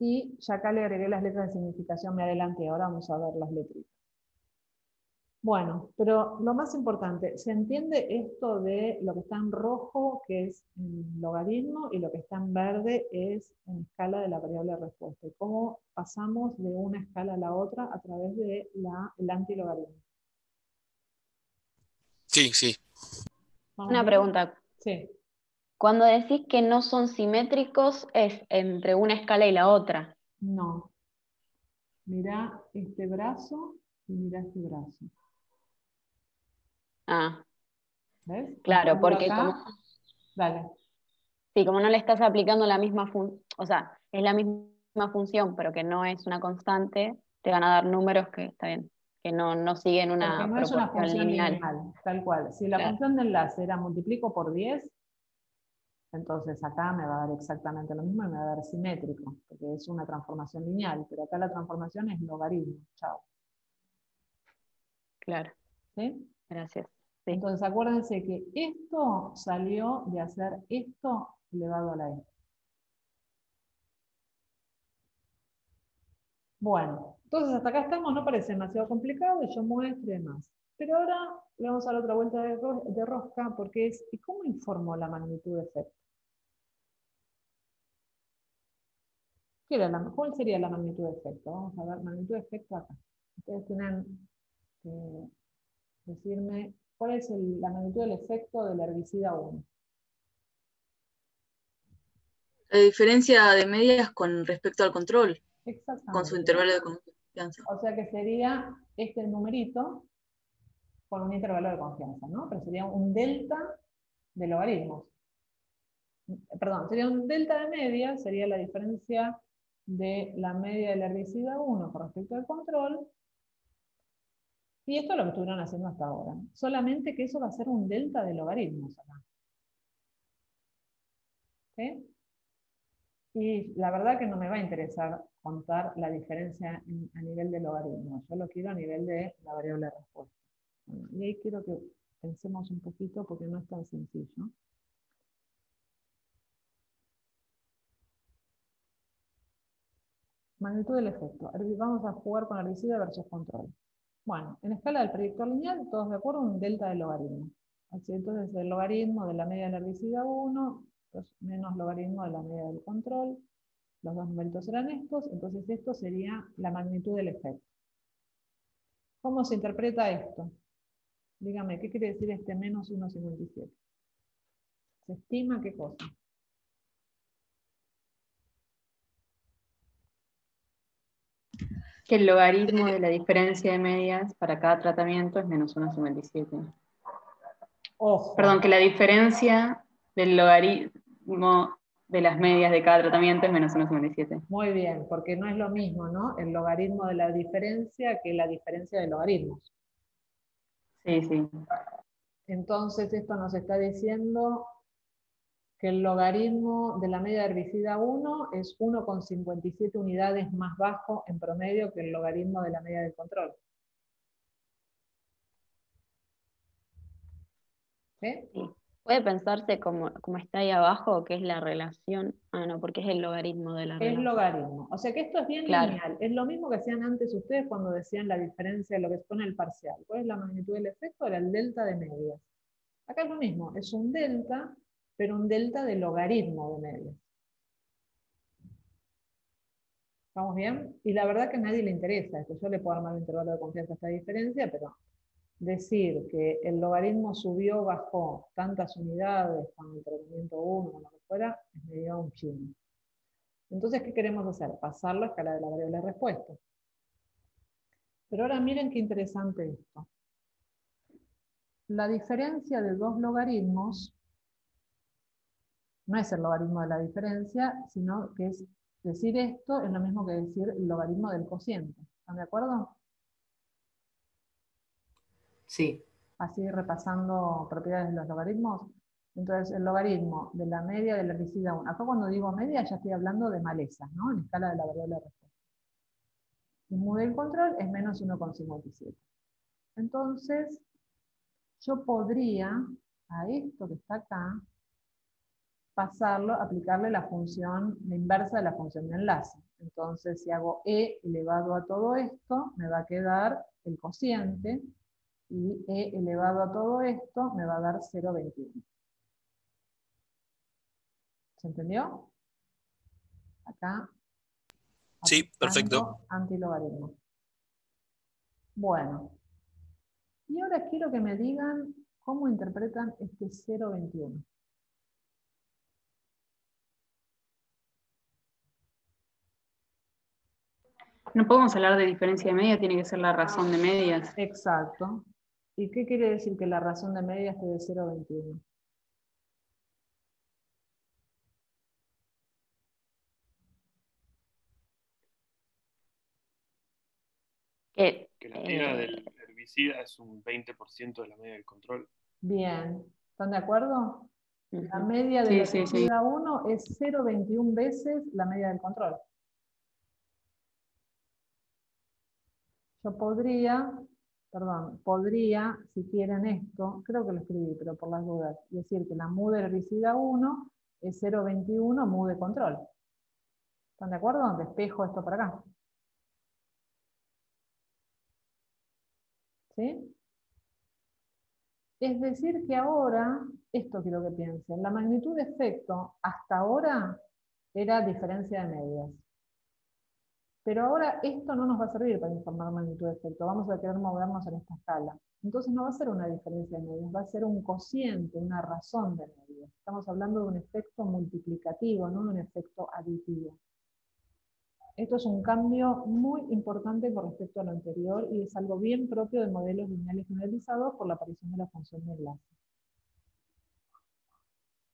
Y ya acá le agregué las letras de significación, me adelanté, ahora vamos a ver las letritas. Bueno, pero lo más importante, ¿se entiende esto de lo que está en rojo, que es en logaritmo, y lo que está en verde es en escala de la variable de respuesta? ¿Y cómo pasamos de una escala a la otra a través de el antilogaritmo? Sí, sí. Una pregunta. Sí. Cuando decís que no son simétricos, ¿es entre una escala y la otra? No. Mirá este brazo y mirá este brazo. Ah, ¿Ves? claro, En cambio porque acá, como, dale. sí, como no le estás aplicando la misma función, o sea, es la misma función, pero que no es una constante, te van a dar números que, está bien, que no siguen Porque una no es una proporción función lineal. lineal, tal cual. Si la Claro. función de enlace era multiplico por 10, entonces acá me va a dar exactamente lo mismo y me va a dar simétrico, porque es una transformación lineal, pero acá la transformación es logaritmo. Chao. Claro. ¿Sí? Gracias. Sí. Entonces acuérdense que esto salió de hacer esto elevado a la e. Bueno, entonces hasta acá estamos, no parece demasiado complicado y yo muestro y demás. Pero ahora le vamos a dar otra vuelta de rosca porque es, ¿y cómo informo la magnitud de efecto? ¿Cuál sería la magnitud de efecto? Vamos a ver, magnitud de efecto acá. Ustedes tienen que decirme cuál es la magnitud del efecto del herbicida 1. La diferencia de medias con respecto al control, Exactamente. con su intervalo de confianza. O sea que sería este numerito con un intervalo de confianza, ¿no? Pero sería un delta de logaritmos. Perdón, sería un delta de media, sería la diferencia de la media del herbicida 1 con respecto al control. Y esto es lo que estuvieron haciendo hasta ahora. Solamente que eso va a ser un delta de logaritmos acá. ¿Sí? Y la verdad que no me va a interesar contar la diferencia a nivel de logaritmos. Yo lo quiero a nivel de la variable de respuesta. Y ahí quiero que pensemos un poquito porque no es tan sencillo. Magnitud del efecto. Vamos a jugar con herbicida versus control. Bueno, en escala del predictor lineal, todos de acuerdo, un delta de logaritmo. Así, entonces el logaritmo de la media del herbicida 1 menos logaritmo de la media del control. Los dos numeritos eran estos, entonces esto sería la magnitud del efecto. ¿Cómo se interpreta esto? Dígame, ¿qué quiere decir este menos 1,57? ¿Se estima qué cosa? Que el logaritmo de la diferencia de medias para cada tratamiento es menos 1,57. Ojo. Perdón, que la diferencia del logaritmo de las medias de cada tratamiento es menos 1,57. Muy bien, porque no es lo mismo, ¿no? El logaritmo de la diferencia que la diferencia de logaritmos. Sí, sí. Entonces esto nos está diciendo que el logaritmo de la media de herbicida 1 es 1,57 unidades más bajo en promedio que el logaritmo de la media del control. ¿Sí? Sí. Puede pensarse como está ahí abajo, que es la relación. Ah, no, porque es el logaritmo de la Es relación. logaritmo. O sea que esto es bien Claro. lineal. Es lo mismo que hacían antes ustedes cuando decían la diferencia de lo que se pone el parcial. ¿Cuál es la magnitud del efecto? Era el delta de medias. Acá es lo mismo. Es un delta, pero un delta de logaritmo de medias. ¿Estamos bien? Y la verdad que a nadie le interesa esto. Yo le puedo armar un intervalo de confianza a esta diferencia, pero decir que el logaritmo subió o bajó tantas unidades con el tratamiento 1 o lo que fuera, es medio un chino. Entonces, ¿qué queremos hacer? Pasar la escala de la variable de respuesta. Pero ahora miren qué interesante esto. La diferencia de dos logaritmos no es el logaritmo de la diferencia, sino que es decir esto es lo mismo que decir el logaritmo del cociente. ¿Están de acuerdo? Sí. Así repasando propiedades de los logaritmos. Entonces, el logaritmo de la media del herbicida 1. Acá cuando digo media ya estoy hablando de malezas, ¿no? En escala de la variable de respuesta. Y mu del control es menos 1,57. Entonces, yo podría a esto que está acá, pasarlo, aplicarle la función, la inversa de la función de enlace. Entonces, si hago e elevado a todo esto, me va a quedar el cociente, y e elevado a todo esto me va a dar 0,21. ¿Se entendió? Acá. Sí, perfecto. Antilogaritmo. Bueno. Y ahora quiero que me digan cómo interpretan este 0,21. No podemos hablar de diferencia de media, tiene que ser la razón de medias. Exacto. ¿Y qué quiere decir que la razón de medias esté de 0,21? Que la media del herbicida es un 20% de la media del control. Bien. ¿Están de acuerdo? La media del herbicida 1 es 0,21 veces la media del control. Yo podría, si quieren esto, creo que lo escribí, pero por las dudas, decir que la mu de herbicida 1 es 0,21 mu de control. ¿Están de acuerdo? Despejo esto para acá. ¿Sí? Es decir que ahora, esto quiero que piensen, la magnitud de efecto hasta ahora era diferencia de medias. Pero ahora esto no nos va a servir para informar magnitud de efecto, vamos a querer movernos en esta escala. Entonces no va a ser una diferencia de medias, va a ser un cociente, una razón de medias. Estamos hablando de un efecto multiplicativo, no de un efecto aditivo. Esto es un cambio muy importante con respecto a lo anterior y es algo bien propio de modelos lineales generalizados por la aparición de la función de enlace.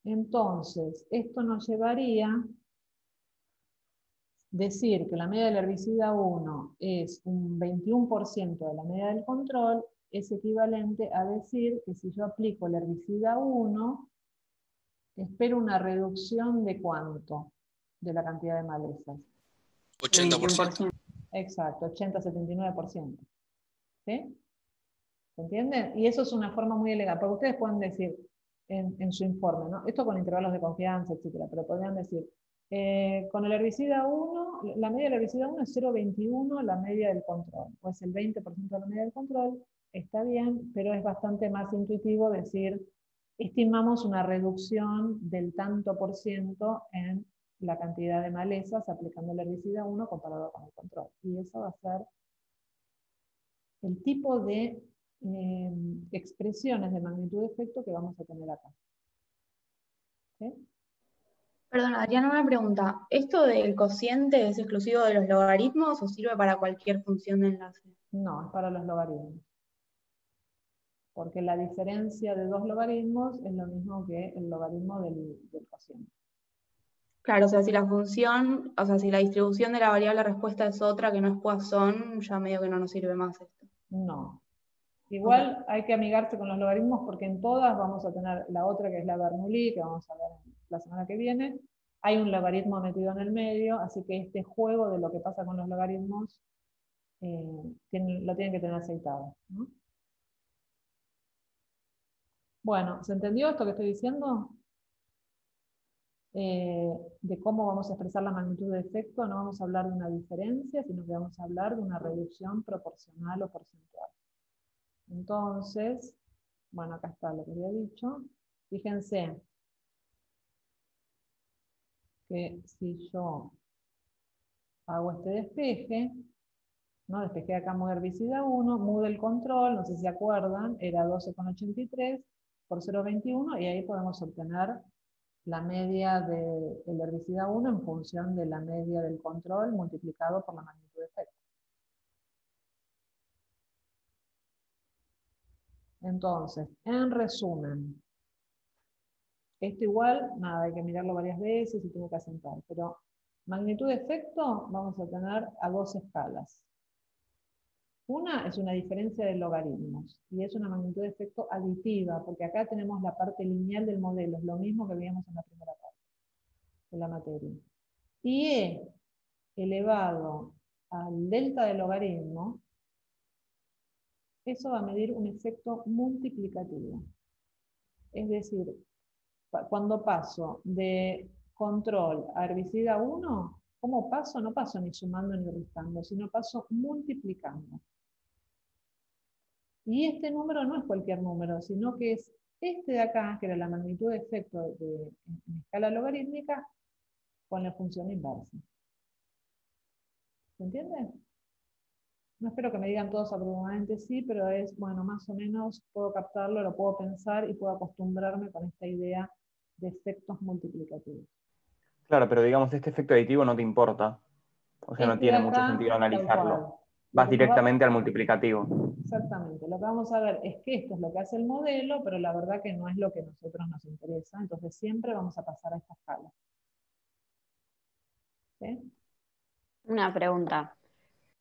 Entonces, esto nos llevaría a decir que la media del herbicida 1 es un 21% de la media del control, es equivalente a decir que si yo aplico el herbicida 1, espero una reducción de ¿cuánto? De la cantidad de malezas. 80%. Exacto, 80-79%. ¿Sí? ¿Se entiende? Y eso es una forma muy elegante, porque ustedes pueden decir en su informe, ¿no? Esto con intervalos de confianza, etcétera, pero podrían decir, con el herbicida 1, la media del herbicida 1 es 0,21 la media del control, o es el 20% de la media del control, está bien, pero es bastante más intuitivo decir, estimamos una reducción del tanto por ciento en la cantidad de malezas aplicando el herbicida 1 comparado con el control. Y eso va a ser el tipo de expresiones de magnitud de efecto que vamos a tener acá. ¿Sí? Perdón, Adriana, una pregunta. ¿Esto del cociente es exclusivo de los logaritmos o sirve para cualquier función de enlace? No, es para los logaritmos. Porque la diferencia de dos logaritmos es lo mismo que el logaritmo del cociente. Claro, o sea, si la función, o sea, si la distribución de la variable respuesta es otra que no es Poisson, ya medio que no nos sirve más esto. No. Igual hay que amigarse con los logaritmos porque en todas vamos a tener la otra que es la Bernoulli, que vamos a ver la semana que viene. Hay un logaritmo metido en el medio, así que este juego de lo que pasa con los logaritmos lo tienen que tener aceitado, ¿no? Bueno, ¿se entendió esto que estoy diciendo? De cómo vamos a expresar la magnitud de efecto, no vamos a hablar de una diferencia, sino que vamos a hablar de una reducción proporcional o porcentual. Entonces, bueno, acá está lo que había dicho. Fíjense que si yo hago este despeje, ¿no? Despejé acá modo herbicida 1, mude el control, no sé si se acuerdan, era 12,83 por 0,21, y ahí podemos obtener la media del herbicida 1 en función de la media del control multiplicado por la magnitud de efecto. Entonces, en resumen, esto igual, nada, hay que mirarlo varias veces y tengo que asentar, pero magnitud de efecto vamos a tener a dos escalas. Una es una diferencia de logaritmos, y es una magnitud de efecto aditiva, porque acá tenemos la parte lineal del modelo, es lo mismo que veíamos en la primera parte de la materia. Y E elevado al delta del logaritmo, eso va a medir un efecto multiplicativo. Es decir, cuando paso de control a herbicida 1, ¿cómo paso? No paso ni sumando ni restando, sino paso multiplicando. Y este número no es cualquier número, sino que es este de acá, que era la magnitud de efecto en escala logarítmica, con la función inversa. ¿Se entiende? No espero que me digan todos absolutamente sí, pero es, bueno, más o menos puedo captarlo, lo puedo pensar y puedo acostumbrarme con esta idea de efectos multiplicativos. Claro, pero digamos, este efecto aditivo no te importa. O sea, no Este de tiene mucho acá, sentido tal analizarlo. cual. Vas directamente al multiplicativo. Exactamente. Lo que vamos a ver es que esto es lo que hace el modelo, pero la verdad que no es lo que a nosotros nos interesa. Entonces siempre vamos a pasar a esta escala. ¿Sí? Una pregunta.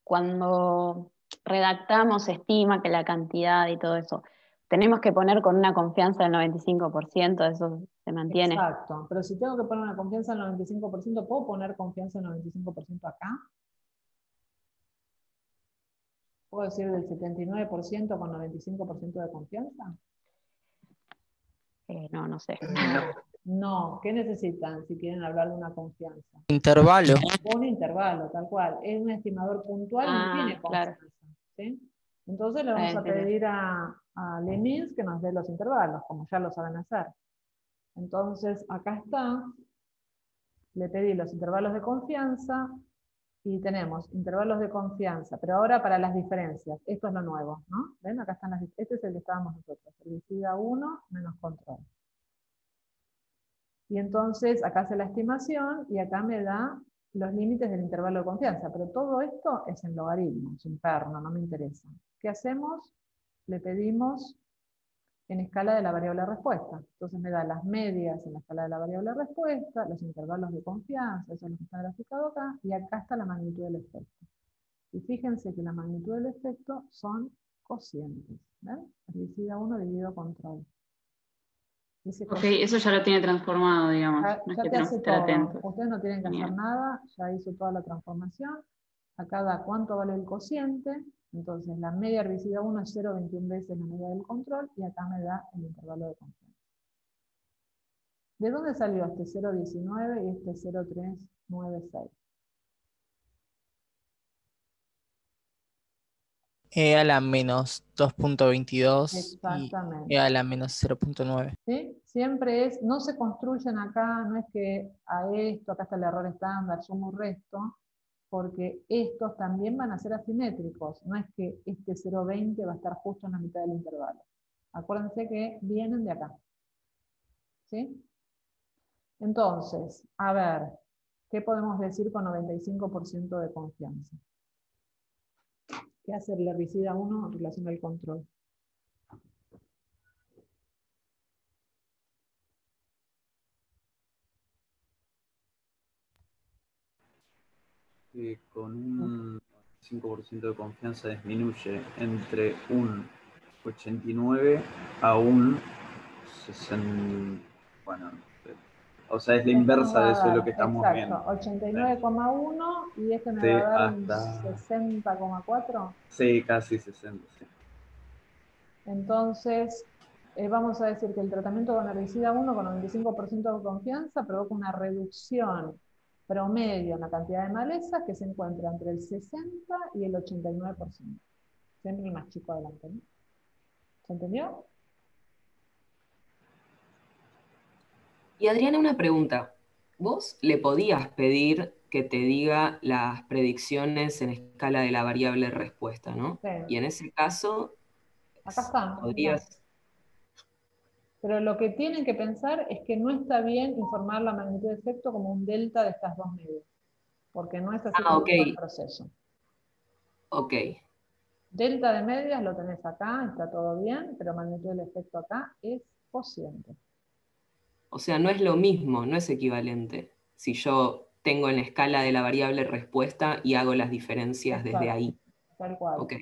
Cuando redactamos, se estima que la cantidad y todo eso, ¿tenemos que poner con una confianza del 95%? ¿Eso se mantiene? Exacto. Pero si tengo que poner una confianza del 95%, ¿puedo poner confianza del 95% acá? ¿Puedo decir del 79% con 95% de confianza? No sé. No, ¿qué necesitan si quieren hablar de una confianza? Intervalo. Un intervalo, tal cual. Es un estimador puntual y no tiene confianza. Claro. ¿Sí? Entonces le vamos a pedir a Lemins que nos dé los intervalos, como ya lo saben hacer. Entonces, acá está. Le pedí los intervalos de confianza y tenemos intervalos de confianza, pero ahora para las diferencias. Esto es lo nuevo, ¿no? ¿Ven? Acá están las diferencias. Este es el que estábamos nosotros. Herbicida 1 menos control. Y entonces acá hace la estimación y acá me da los límites del intervalo de confianza. Pero todo esto es en logaritmo, es interno, no me interesa. ¿Qué hacemos? Le pedimos en escala de la variable respuesta. Entonces me da las medias en la escala de la variable respuesta, los intervalos de confianza, eso es lo que está graficado acá, y acá está la magnitud del efecto. Y fíjense que la magnitud del efecto son cocientes. ¿Ven? Herbicida 1 dividido control. Ok, eso ya lo tiene transformado, digamos. Ya, No es ya que te tenemos que hace estar todo. atentos. Ustedes no tienen que hacer Bien. nada, ya hizo toda la transformación. Acá da cuánto vale el cociente. Entonces la media herbicida 1 es 0,21 veces la media del control y acá me da el intervalo de confianza. ¿De dónde salió este 0,19 y este 0,396? E a la menos 2.22 y Exactamente. E a la menos 0.9. ¿Sí? Siempre es, no se construyen acá, no es que a esto, acá está el error estándar, sumo resto, porque estos también van a ser asimétricos, no es que este 0,20 va a estar justo en la mitad del intervalo. Acuérdense que vienen de acá. ¿Sí? Entonces, a ver, ¿qué podemos decir con 95% de confianza? ¿Qué hace el herbicida 1 en relación al control? Con un 5% de confianza disminuye entre un 89 a un 60. Bueno, o sea, es la inversa de eso de lo que estamos viendo. Exacto, 89,1 y este me Sí, va a dar un hasta 60,4. sí, casi 60. Sí. Entonces, vamos a decir que el tratamiento con herbicida 1 con 95% de confianza provoca una reducción promedio en la cantidad de malezas que se encuentra entre el 60 y el 89%. Siempre el más chico adelante, ¿no? ¿Se entendió? Y Adriana, una pregunta. ¿Vos le podías pedir que te diga las predicciones en escala de la variable respuesta, ¿no? Sí. Y en ese caso, Acá están. podrías... Pero lo que tienen que pensar es que no está bien informar la magnitud de efecto como un delta de estas dos medidas, porque no es así como ok. el proceso. Ok. Delta de medias lo tenés acá, está todo bien, pero magnitud del efecto acá es cociente. O sea, no es lo mismo, no es equivalente. Si yo tengo en la escala de la variable respuesta y hago las diferencias Exacto, desde ahí. tal cual. Ok.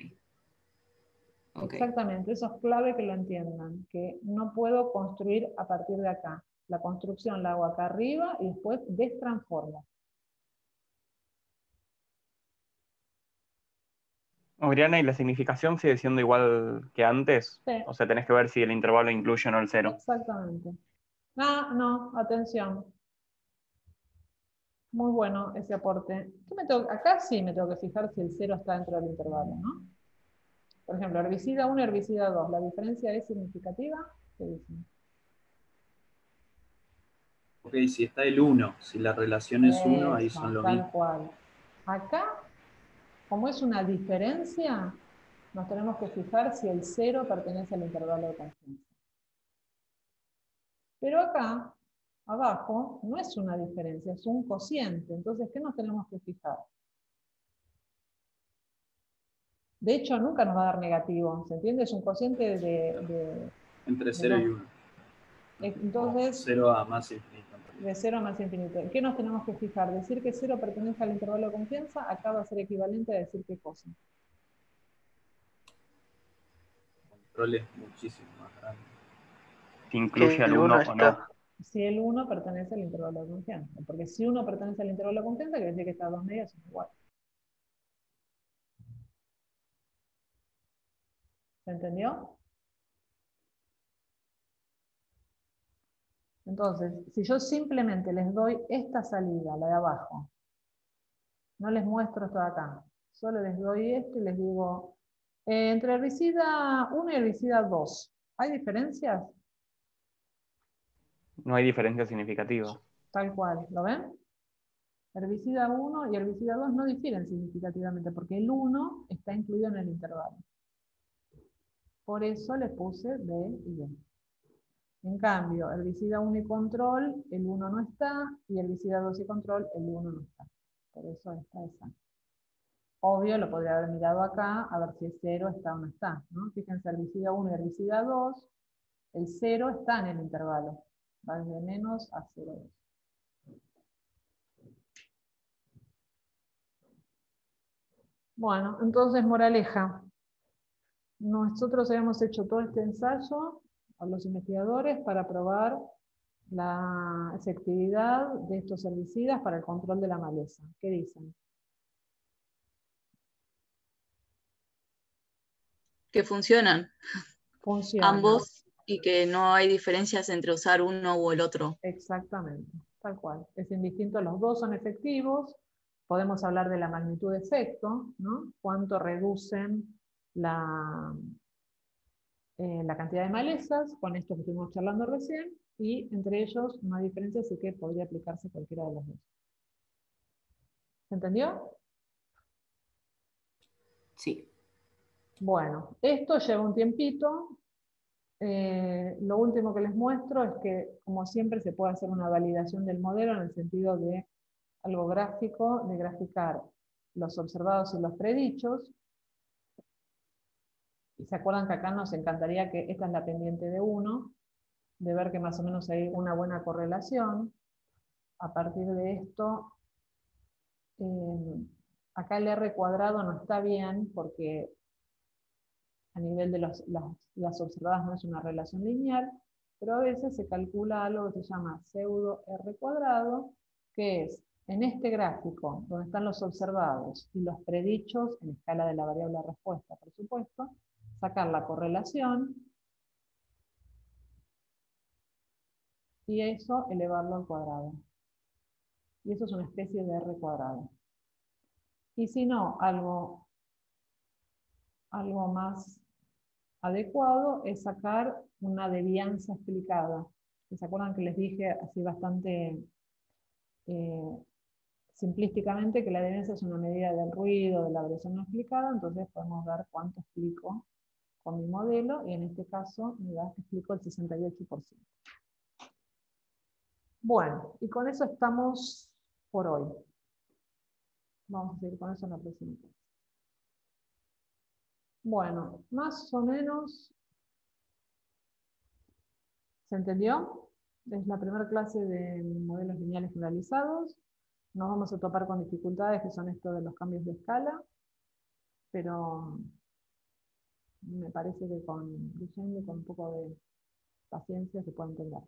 Exactamente, eso es clave que lo entiendan, que no puedo construir a partir de acá. La construcción la hago acá arriba y después destransformo. Adriana, ¿y la significación sigue siendo igual que antes? Sí. O sea, tenés que ver si el intervalo incluye o no el cero. Exactamente. Ah, no, atención. Muy bueno ese aporte. Acá sí me tengo que fijar si el cero está dentro del intervalo, ¿no? Por ejemplo, herbicida 1 y herbicida 2. ¿La diferencia es significativa? ¿Qué dicen? Ok, si está el 1, si la relación es 1, ahí Eso, son lo tal mismo. cual. Acá, como es una diferencia, nos tenemos que fijar si el 0 pertenece al intervalo de confianza. Pero acá, abajo, no es una diferencia, es un cociente. Entonces, ¿qué nos tenemos que fijar? De hecho, nunca nos va a dar negativo, ¿se entiende? Es un cociente de Entre 0 y 1. Entonces, 0 a más infinito. De 0 a más infinito. ¿En qué nos tenemos que fijar? Decir que 0 pertenece al intervalo de confianza, acá va a ser equivalente a decir qué cosa. El control es muchísimo más grande. Si incluye al 1 o no. Si el 1 pertenece al intervalo de confianza. Porque si 1 pertenece al intervalo de confianza, quiere decir que estas dos medias son iguales. ¿Se entendió? Entonces, si yo simplemente les doy esta salida, la de abajo, no les muestro esto de acá, solo les doy esto y les digo, entre herbicida 1 y herbicida 2, ¿hay diferencias? No hay diferencia significativa. Tal cual, ¿lo ven? Herbicida 1 y herbicida 2 no difieren significativamente, porque el 1 está incluido en el intervalo. Por eso le puse B y B. En cambio, herbicida 1 y control, el 1 no está, y herbicida 2 y control, el 1 no está. Por eso esta es A. Obvio, lo podría haber mirado acá, a ver si el 0 está o no está, ¿no? Fíjense, herbicida 1 y herbicida 2, el 0 está en el intervalo. Va desde menos a 0,2. Bueno, entonces, moraleja. Nosotros habíamos hecho todo este ensayo a los investigadores para probar la efectividad de estos herbicidas para el control de la maleza. ¿Qué dicen? Que funcionan. Funcionan. Ambos y que no hay diferencias entre usar uno o el otro. Exactamente, tal cual. Es indistinto, los dos son efectivos. Podemos hablar de la magnitud de efecto, ¿no? Cuánto reducen la cantidad de malezas, con esto que estuvimos charlando recién, y entre ellos no hay diferencia, así que podría aplicarse cualquiera de los dos. ¿Se entendió? Sí. Bueno, esto lleva un tiempito. Lo último que les muestro es que, como siempre, se puede hacer una validación del modelo en el sentido de algo gráfico, de graficar los observados y los predichos. Y se acuerdan que acá nos encantaría que esta es la pendiente de 1, de ver que más o menos hay una buena correlación. A partir de esto, acá el R cuadrado no está bien porque a nivel de las observadas no es una relación lineal, pero a veces se calcula algo que se llama pseudo R cuadrado, que es en este gráfico, donde están los observados y los predichos en escala de la variable respuesta, por supuesto, sacar la correlación y eso elevarlo al cuadrado. Y eso es una especie de R cuadrado. Y si no, algo más adecuado es sacar una devianza explicada. ¿Se acuerdan que les dije así bastante simplísticamente que la deviancia es una medida del ruido, de la variación no explicada? Entonces podemos ver cuánto explico con mi modelo, y en este caso me da que explico el 68%. Bueno, y con eso estamos por hoy. Vamos a seguir con eso en la próxima clase. Bueno, más o menos, ¿se entendió? Es la primera clase de modelos lineales generalizados. Nos vamos a topar con dificultades que son esto de los cambios de escala, pero me parece que leyendo con un poco de paciencia se puede entender.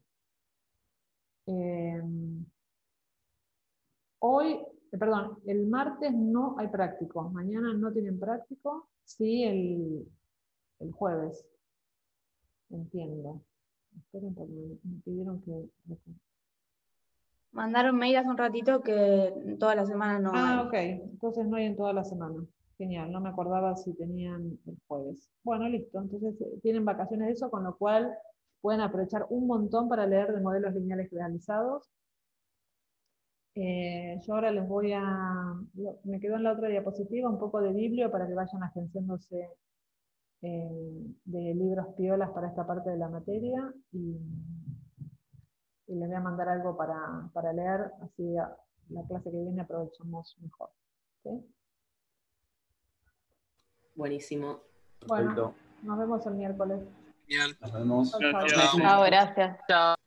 El martes no hay práctico, mañana no tienen práctico, sí el jueves, entiendo. Esperen porque me pidieron que... Mandaron mail hace un ratito que toda la semana no hay. Ok, entonces no hay en toda la semana. Genial, no me acordaba si tenían el jueves. Bueno, listo, entonces tienen vacaciones de eso, con lo cual pueden aprovechar un montón para leer de modelos lineales realizados. Yo ahora les voy a... Me quedó en la otra diapositiva un poco de biblio para que vayan agenciándose de libros piolas para esta parte de la materia, y les voy a mandar algo para leer, así la clase que viene aprovechamos mejor. ¿Sí? Buenísimo. Bueno, nos vemos el miércoles. Genial. Nos vemos. Chao, chao. Chao. Chao, gracias. Chao.